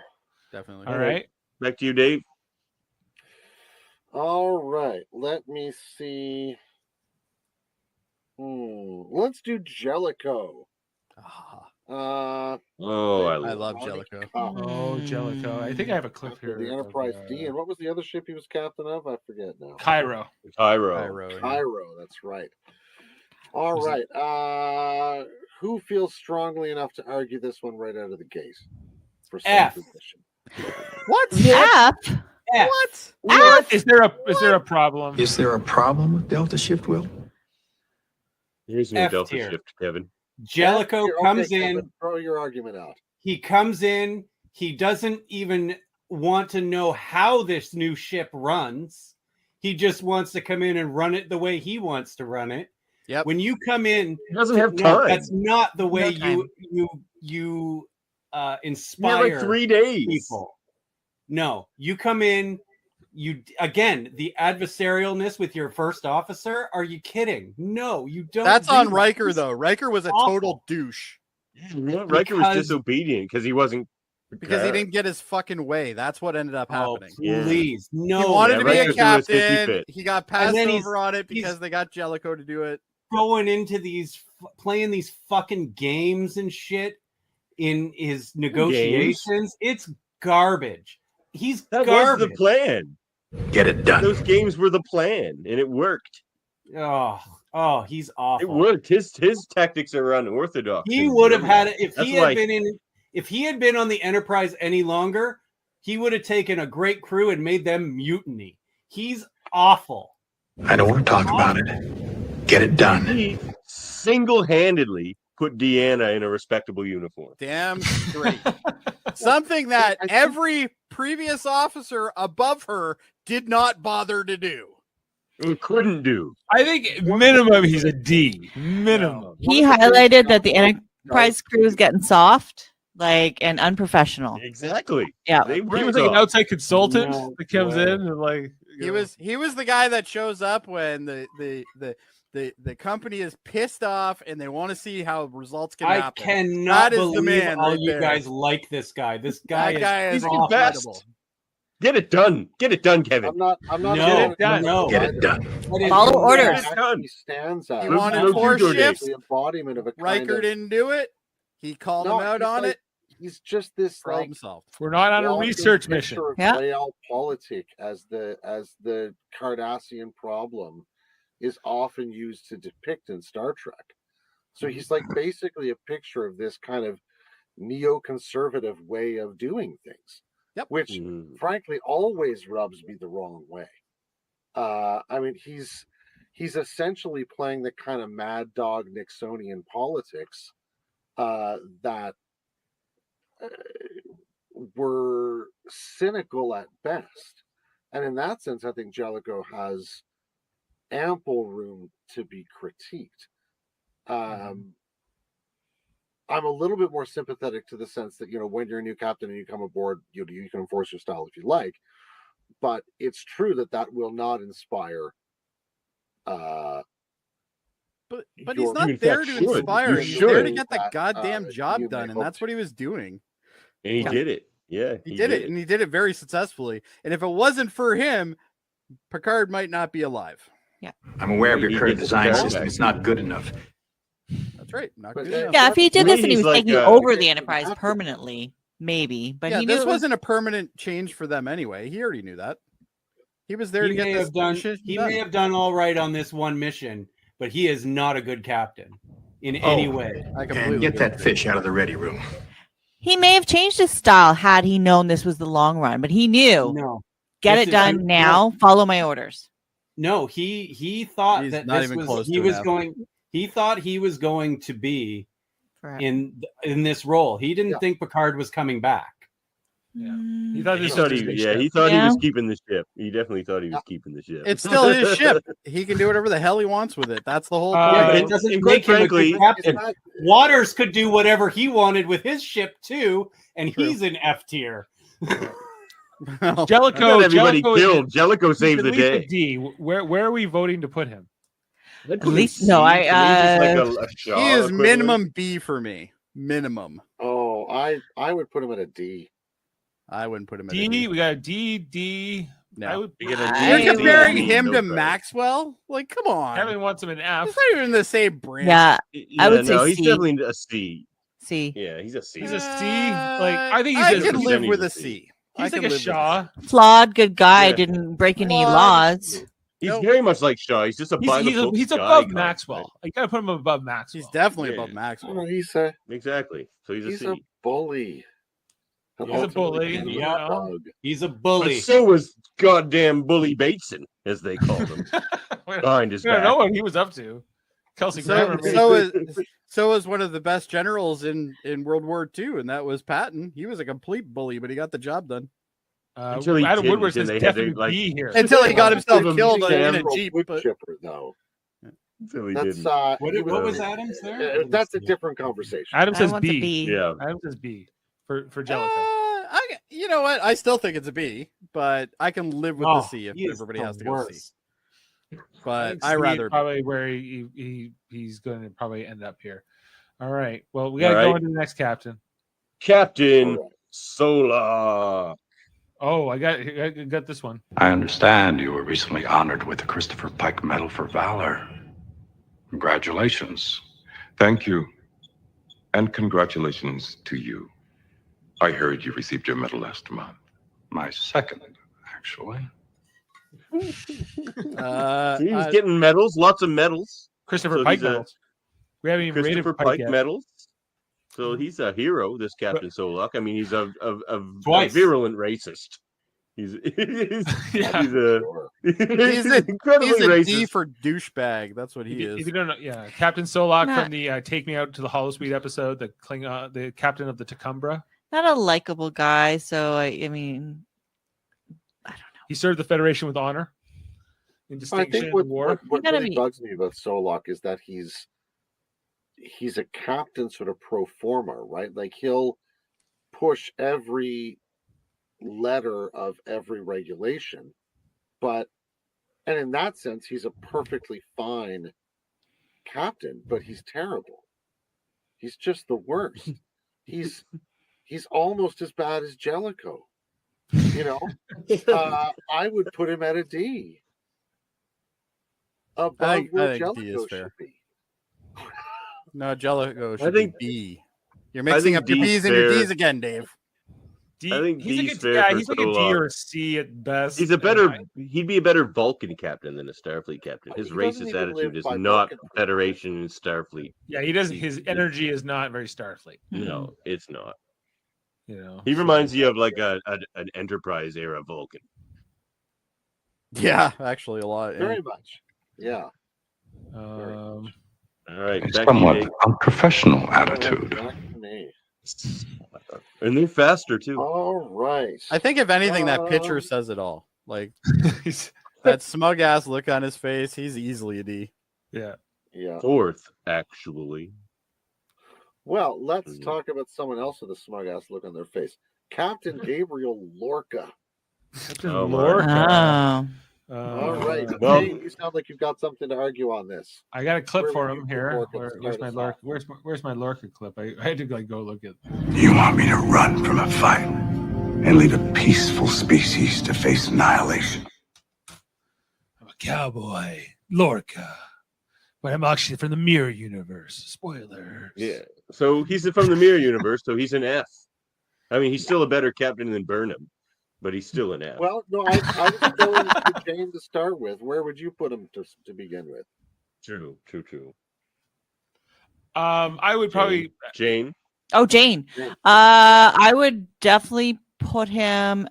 Definitely. All right. Back to you, Dave. All right. Let me see. Let's do Jellicoe. I love Jellicoe. Oh, Jellicoe. I think I have a clip here. The Enterprise D. And what was the other ship he was captain of? I forget now. Cairo. Cairo, that's right. All right. Who feels strongly enough to argue this one right out of the gate? For some F. position. What? F? What? F? Is there a problem? Is there a problem with Delta Shift, Will? Here's your F Delta tier. Shift, Kevin. Jellicoe Okay, comes Kevin, in. throw your argument out. He comes in. He doesn't even want to know how this new ship runs. He just wants to come in and run it the way he wants to run it. Yep. When you come in, He doesn't have no, time. that's not the way No you You inspire have like 3 days. people. No, you come in. You again the adversarialness with your first officer. Are you kidding? No, you don't. That's do on that. Riker, He's though. Riker was a awful. total douche Riker was disobedient because he wasn't. because he didn't get his fucking way. That's what ended up Oh, happening. please, no. He wanted to be a Riker threw his hissy captain. fit. He got And passed then over on it he's- because they got Jellicoe to do it. going into these playing these fucking games and shit in his negotiations. It's garbage. He's That garbage. was the plan. Get it done. Those games were the plan, and it worked. Oh, he's awful. It worked. His tactics are unorthodox. He would have had it if That's he why- had been in. If he had been on the Enterprise any longer, he would have taken a great crew and made them mutiny. He's awful. I don't want to talk about it. Get it done. He single-handedly put Deanna in a respectable uniform. Damn straight. Something that every previous officer above her did not bother to do. He couldn't do. I think minimum he's a D. Minimum. He highlighted that the Enterprise crew is getting soft, and unprofessional. Exactly. Yeah. They He were was like an soft. outside consultant No that comes way. in and like He was the guy that shows up when the company is pissed off and they want to see how results can I happen. cannot That is the believe man all right you there. guys like this guy. This guy That guy He's is the best. incredible. Get it done. Get it done, Kevin. I'm not No, saying it's done. not Get right. it done. That is Follow the orders. best. He stands out. He Look- wanted look, 4 you go, Dave. ships. The embodiment of a kind Riker of, didn't do it. He called No, him out he's on like- it. He's just this Problem solved. we're not on a walking research mission. picture of Yeah. realpolitik as the Cardassian problem is often used to depict in Star Trek. So he's like basically a picture of this kind of neoconservative way of doing things. Yep. Which Mhm. frankly always rubs me the wrong way. I mean, he's essentially playing the kind of mad dog Nixonian politics that were cynical at best. And in that sense, I think Jellicoe has ample room to be critiqued. I'm a little bit more sympathetic to the sense that, when you're a new captain and you come aboard, you can enforce your style if you like. But it's true that will not inspire. But he's You're- not you in there fact to should. inspire. You He's there to should. get the That, goddamn job you done, may and that's hope what he was doing. And he did it. Yeah. He did it, and he did it very successfully. And if it wasn't for him, Picard might not be alive. I'm aware of your He current gets design the system. back. It's not good enough. That's right. Not But good yeah, enough. Yeah, if he did To me, this and he he's was like, taking uh, over the Enterprise permanently, maybe. But Yeah, he knew this it was wasn't a permanent change for them anyway. He already knew that. He was there He to get may this have done. mission He done. may have done all right on this one mission, but he is not a good captain in any way. I And completely get that agree. fish out of the ready room. He may have changed his style had he known this was the long run, but he knew No, get This it is- done now, follow my orders. no. He thought He's that not this even was close he to was enough. going. He thought he was going to be Correct. in this role. He didn't Yeah. think Picard was coming back. He thought He this thought was he, his yeah, ship. he thought he was Yeah. keeping the ship. He definitely thought he was keeping the ship. It's still his ship. He can do whatever the hell he wants with it. That's the whole Uh, point. Yeah, but and- it doesn't and make quite him a frankly, good captain. It's not- Waters could do whatever he wanted with his ship too, and True. he's in F tier. Jellicoe. Not everybody Jellicoe is- killed. Jellicoe he's saved at the least a day. D. Where are we voting to put him? At least no, he is minimum B for me. Minimum. Oh, I would put him at a D. I wouldn't put him at a D. D. We got a D. D. No. I would. You're comparing him to Maxwell? Like, come on. Kevin wants him in F. He's not even the same brand. Yeah, I would say he's C. definitely a C. C. Yeah, he's a C. He's a C. Like I think I he's can live with a C. He's like a Shaw. Flawed, good guy. Yeah. Didn't break any laws. He's very much like Shaw. He's just a He's above Maxwell. You gotta put him above Maxwell. He's definitely above Maxwell. Oh, exactly. So he's a bully. He's a bully. Yeah. He's a bully. But so was goddamn Bully Bateson, as they called him, behind his I don't back. know what he was up to. Kelsey Grammer. So was one of the best generals in World War II, and that was Patton. He was a complete bully, but he got the job done. Until he Adam didn't, Woodward says and they had to, definitely like- B here. Until he got himself killed in a General Jeep. wood But chipper, though. Until he That's didn't. What was Adams there? That's a different conversation. Adam says want the B. B. Yeah. Adam says B for Jellicoe. you know what? I still think it's a B, but I can live with the C if everybody has to go C. But I rather probably where he's going to probably end up here. All right. Well, we got to go into the next captain. Captain Solar. Oh, I got this one. I understand you were recently honored with the Christopher Pike Medal for Valor. Congratulations. Thank you. And congratulations to you. I heard you received your medal last month. My second, actually. He's getting medals, lots of medals. Christopher So Pike he's a- medals. We haven't even rated Christopher Pike Pike yet. medals. So he's a hero, this Captain Solak. I mean, he's a Twice. virulent racist. He's Yeah. he's incredibly he's a racist. D for douchebag. That's what he is. If you don't know, yeah, Captain Solak Not- from the "Take Me Out to the Holosuite" episode, the captain of the Tecumseh. Not a likable guy. So I mean, I don't know. He served the Federation with honor in I distinction think in what war. really bugs me about Solak is that he's a captain sort of pro forma, right? Like he'll push every letter of every regulation, and in that sense, he's a perfectly fine captain, but he's terrible. He's just the worst. He's almost as bad as Jellicoe. You know, I would put him at a D. Above I think where D is Jellicoe fair. should be. No, Jellicoe should think- be B. You're mixing think up your D's B's and your fair. D's again, Dave. D, I think he's D's like a, fair yeah, for he's like a D Solak. or a C at best. He's a better. He'd be a better Vulcan captain than a Starfleet captain. His He doesn't racist even live attitude is by not Vulcan. Federation and Starfleet. Yeah, he doesn't. His energy is not very Starfleet. No, it's not. You know, He reminds you of like an Enterprise era Vulcan. Yeah, actually a lot. Very much. Yeah. All right, A back to you, somewhat Dave. unprofessional attitude. Back to me. And they're faster too. All right. I think if anything, that picture says it all. Like that smug ass look on his face, he's easily a D. Yeah. Yeah. Fourth, actually. Well, let's talk about someone else with a smug ass look on their face. Captain Gabriel Lorca. Oh, my. Oh. All right. well- Dave, you sound like you've got something to argue on this. I got a clip Where for would you him put here. Lorca to Where's start my us Lorca? off? Where's my Lorca clip? I had to like go look at. You want me to run from a fight and lead a peaceful species to face annihilation? I'm a cowboy, Lorca, but I'm actually from the Mirror Universe. Spoilers. Yeah. So he's from the Mirror Universe, so he's an F. I mean, he's still a better captain than Burnham, but he's still an F. Well, no, I was going to Jane to start with. Where would you put him to begin with? True. I would probably Jane. Oh, Jane. I would definitely put him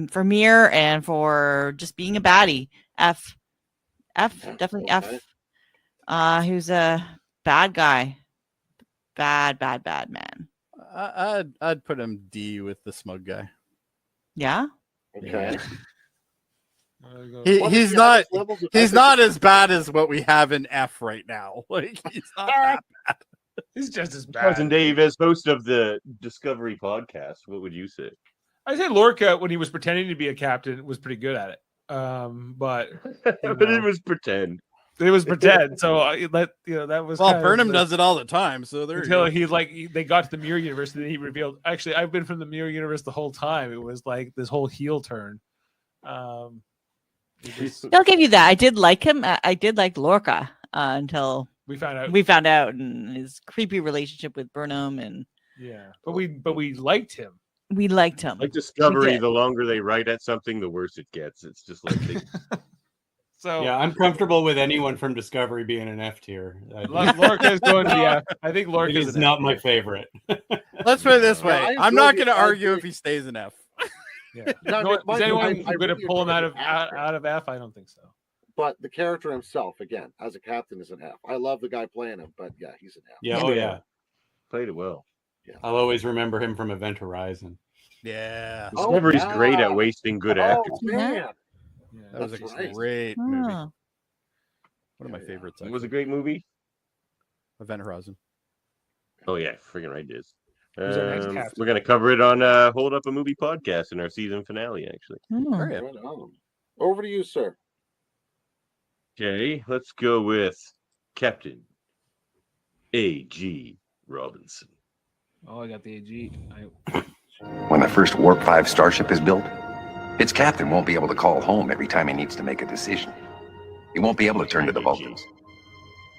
for Mir and for just being a baddie. F. Definitely okay. F. He was a bad guy. Bad man. I'd put him D with the smug guy. Yeah. Okay. He's not as bad as what we have in F right now. Like he's not that bad. He's just as bad. Cousin Dave, as host of the Discovery podcast, what would you say? I say Lorca, when he was pretending to be a captain, was pretty good at it. But But it was pretend. It was pretend. So that was. Well, Burnham does it all the time. So there until you go. they got to the mirror universe, and then he revealed, actually, I've been from the mirror universe the whole time. It was like this whole heel turn. I'll give you that. I did like him. I did like Lorca until we found out, and his creepy relationship with Burnham, and but we liked him. We liked him. Like Discovery, the longer they write at something, the worse it gets. It's just like they... So yeah, I'm comfortable with anyone from Discovery being an F tier. Lorca's going to the F. I think Lorca is not my favorite. Let's put it this way: I'm not going to argue idea. if he stays in F. Yeah. Is anyone going to pull him out of F? I don't think so. But the character himself, again, as a captain, is an F. I love the guy playing him, but yeah, he's an F. Yeah, oh yeah, played it well. Yeah. I'll always remember him from Event Horizon. Yeah, Discovery's great at wasting good actors. Man. That was a great Oh. movie. One of my favorites. It was a great movie. Event Horizon. Oh yeah, freaking right it is. Who's our next captain? We're gonna cover it on Hold Up a Movie podcast in our season finale, actually. Right on. Over to you, sir. Okay, let's go with Captain A.G. Robinson. Oh, I got the AG. When the first Warp 5 starship is built, its captain won't be able to call home every time he needs to make a decision. He won't be able to turn to the Vulcans,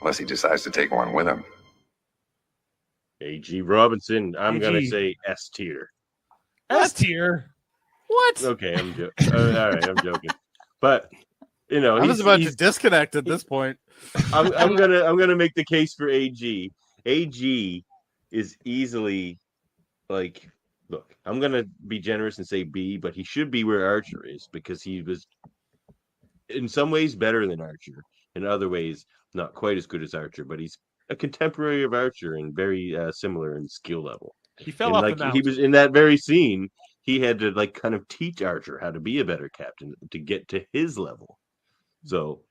unless he decides to take one with him. A.G. Robinson. I'm going to AG. say S tier. S tier. What? Okay, I'm joking. All right, I'm joking. But I was about to disconnect at this point. I'm gonna make the case for AG. AG is easily like, look, I'm gonna be generous and say B, but he should be where Archer is because he was in some ways better than Archer, in other ways not quite as good as Archer, but he's a contemporary of Archer and very similar in skill level. He fell off the mountain. He was in that very scene. He had to like kind of teach Archer how to be a better captain to get to his level. So,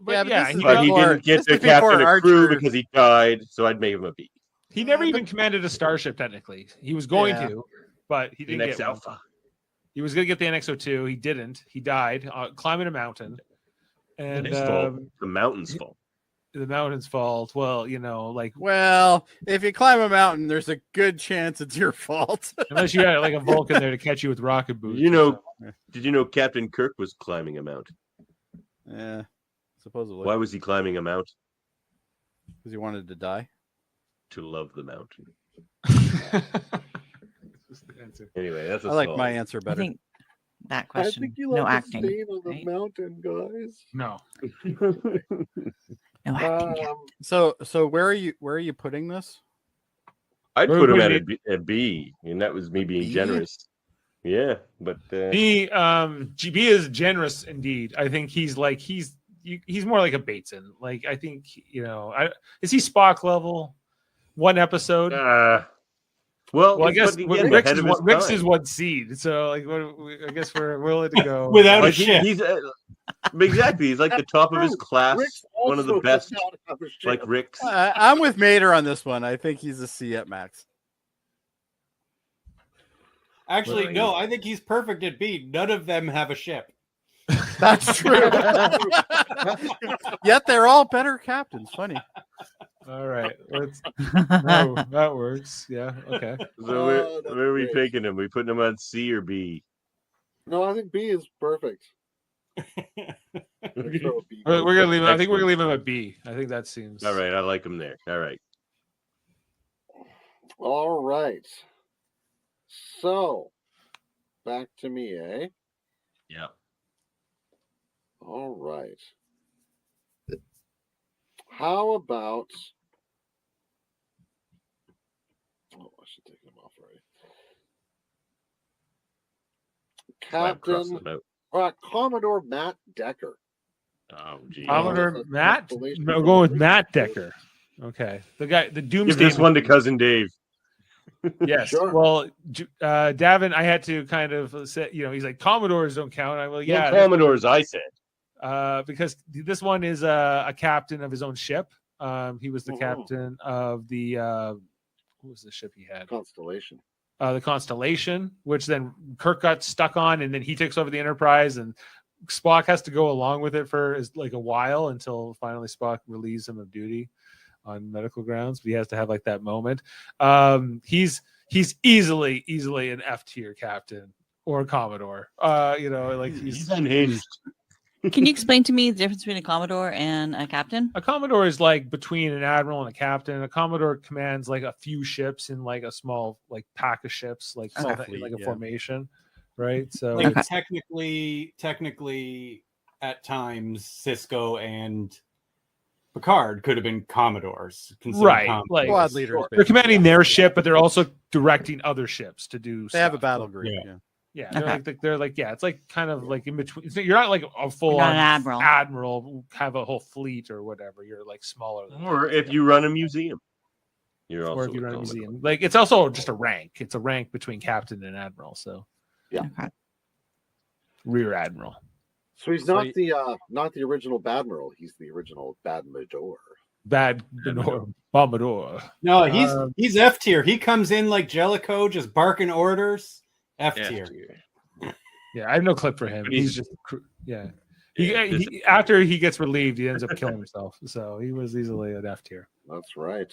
But he didn't get to captain a crew because he died. So I'd make him a B. He never even commanded a starship. Technically, he was going to, but he didn't get Alpha. one. He was going to get the NX-02. He didn't. He died climbing a mountain. And the mountain's fault. The mountain's fault. Well, Well, if you climb a mountain, there's a good chance it's your fault. unless you had like a Vulcan there to catch you with rocket boots. Did you know Captain Kirk was climbing a mountain? Yeah, supposedly. Why was he climbing a mountain? Because he wanted to die. To love the mountain. Anyway, that's I like my answer better. I think that question. I think you No like acting. to stay on the right? mountain, guys. No. No acting. So where are you putting this? I'd put him at a B, and that was me being generous. Yeah, but B is generous indeed. I think he's more like a Bateson. Like I think is he Spock level? One episode. Well, I guess Rick's is one seed. So I guess we're willing to go without a ship. He's exactly. He's like the top of his class. One of the best. Like Rick's. I'm with Mater on this one. I think he's a C at max. Actually, no, I think he's perfect at B. None of them have a ship. That's true. Yet they're all better captains. Funny. All right. That works. Yeah. Okay. So where are we taking him? We putting him on C or B? No, I think B is perfect. We're gonna leave him. I think we're gonna leave him at B. I think that seems all right. I like him there. All right. All right. So back to me, eh? Yeah. All right. How about? Oh, I should take them off already. Captain, Commodore Matt Decker. Oh, geez. Commodore Matt. No, go with Matt Decker. Okay, the guy, the Doomsday. Give this one to Cousin Dave. Yes. Sure. Well, Davin, I had to kind of say, he's like Commodores don't count. Yeah, Commodores. I said. Because this one is a captain of his own ship. He was the captain of the what was the ship he had? Constellation. The Constellation, which then Kirk got stuck on, and then he takes over the Enterprise, and Spock has to go along with it for like a while until finally Spock relieves him of duty on medical grounds. But he has to have like that moment. He's easily an F tier captain or Commodore. Like he's unhinged. Can you explain to me the difference between a Commodore and a captain? A Commodore is like between an admiral and a captain. A Commodore commands like a few ships in like a small like pack of ships, like Fleet, like a yeah. formation, right? So Like technically, at times Cisco and Picard could have been Commodores, considered right, Commodores. like Squad leaders. they're commanding their ship, but they're also directing other ships to do. They have a stuff. battle group. Yeah. Yeah. Yeah, they're like it's like kind of like in between. You're not like a full not on an admiral. who have a whole fleet or whatever. You're like smaller. Than Or that. if you run a museum, you're also Or if you a run a Commodore. museum, like it's also just a rank. It's a rank between captain and admiral. So Okay. rear admiral. So he's not the original Badmiral. He's the original Badmador. Bad Bombador. No, he's F tier. He comes in like Jellicoe, just barking orders. F tier. Yeah, I have no clip for him. But He's just he after he gets relieved, he ends up killing himself. So he was easily an F tier. That's right.